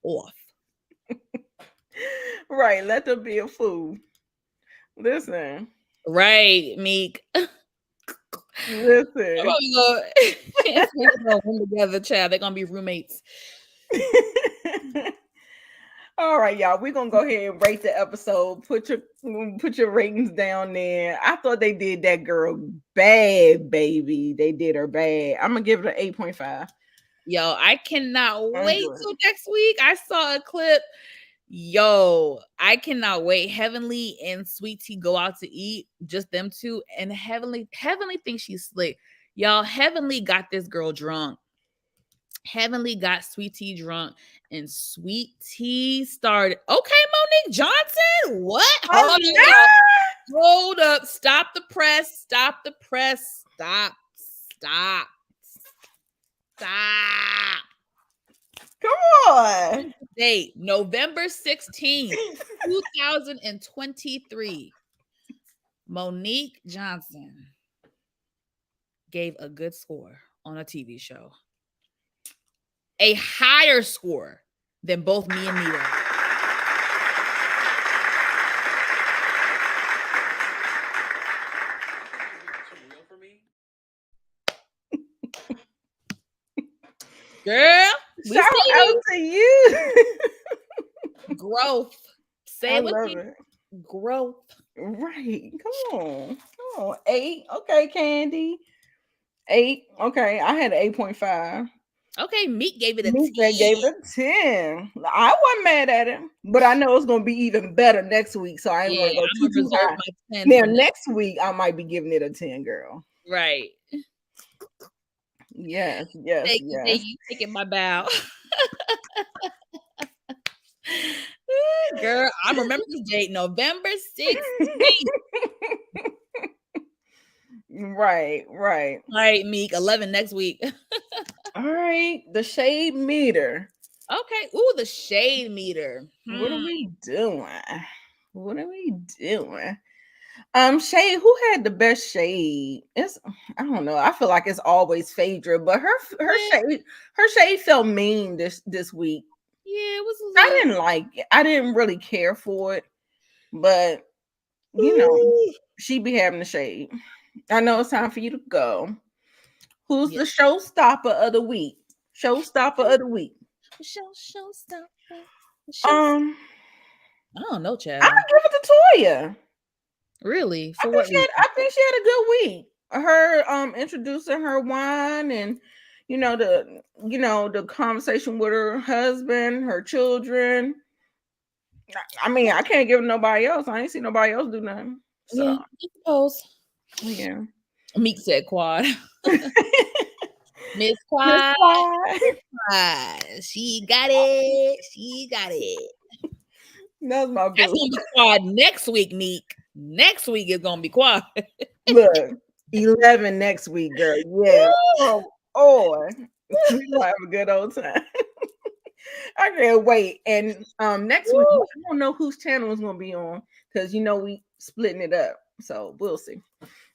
off. Right, let them be a fool. Listen. Right, Meek. Listen. They're gonna win together, child. They're gonna be roommates. All right, y'all. We're gonna go ahead and rate the episode. Put your ratings down there. I thought they did that girl bad, baby. They did her bad. I'm gonna give it an 8.5. Yo, I cannot wait good. till next week. I saw a clip. Yo, I cannot wait. Heavenly and Sweet Tea go out to eat, just them two. And Heavenly thinks she's slick. Y'all, Heavenly got this girl drunk. Heavenly got Sweet Tea drunk, and Sweet Tea started. Okay, Monique Johnson, what? Hold up. Stop the press. Stop the press. Stop. Come on. Date November 16th, 2023. Monique Johnson gave a good score on a TV show. A higher score than both me and Nita. Girl, shout out to you. Growth. Say it with me. It. Growth. Right. Come on. 8. Okay, Candy. 8. Okay. I had an 8.5. Okay, Meek gave it a 10. Meek gave it a 10. I wasn't mad at it, but I know it's gonna be even better next week. So I ain't want to go too high. Now next week I might be giving it a 10, girl. Right. Yes. Thank you taking my bow. Girl, I remember this date, November 16th. Right. All right, Meek, 11 next week. All right, the shade meter. Okay. Ooh, the shade meter. What are we doing? Shade, who had the best shade? I don't know. I feel like it's always Phaedra, but her shade felt mean this week. Yeah, it was. I didn't like it. I didn't really care for it, but you know, she be having the shade. I know it's time for you to go. Who's the showstopper of the week? Showstopper. I don't know, Chad. I would give it to Toya. Really? I think she had a good week. Her introducing her wine and the conversation with her husband, her children. I mean, I can't give it nobody else. I ain't seen nobody else do nothing. So. Yeah, I suppose. Yeah. Meek said quad. Miss Quad. She got it. That's my boo. That's gonna be quad next week, Meek. Next week is gonna be quad. Look, 11 next week, girl. Yeah. Oh, oh. We gonna have a good old time. I can't wait. And next week, Woo. I don't know whose channel is gonna be on because we splitting it up. So we'll see.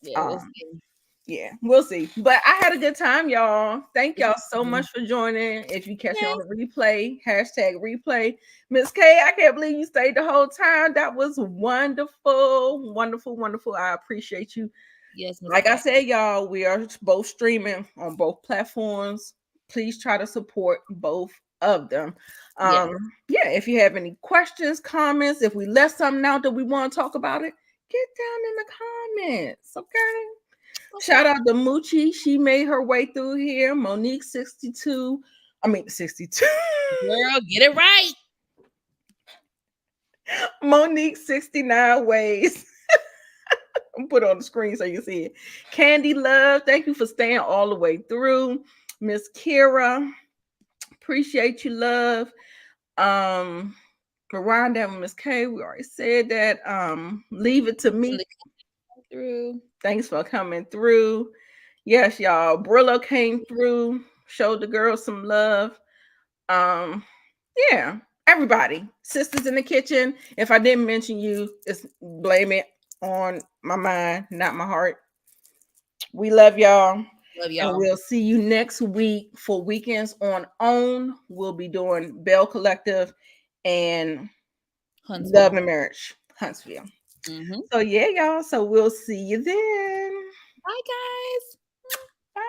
Yeah, we'll Um, see. yeah, we'll see. But I had a good time, y'all. Thank y'all so Mhm. much for joining. If you catch it on Yes. the replay, hashtag replay. Miss K, I can't believe you stayed the whole time. That was wonderful, wonderful, wonderful. I appreciate you. Yes, Miss Like I Cat. said, y'all, we are both streaming on both platforms. Please try to support both of them. Yes. Yeah, if you have any questions, comments, if we left something out that we want to talk about it, get down in the comments. Okay. Okay. Shout out to Moochie. She made her way through here. Monique 62. I mean 62. Girl, get it right. Monique 69 ways. Put it on the screen so you see it. Candy Love, thank you for staying all the way through. Miss Kira, appreciate you, love. Miranda and Miss K, we already said that. Leave it to From me. the through. Thanks for coming through. Yes, y'all. Brillo came through, showed the girls some love. Um, yeah, everybody, sisters in the kitchen. If I didn't mention you, it's blame it on my mind, not my heart. We love y'all. Love And y'all. we'll see you next week for Weekends on Own. We'll be doing Bell Collective and Love Huntsville. and Marriage, Huntsville. Mm-hmm. So, yeah, y'all. So, we'll see you then. Bye, guys. Bye.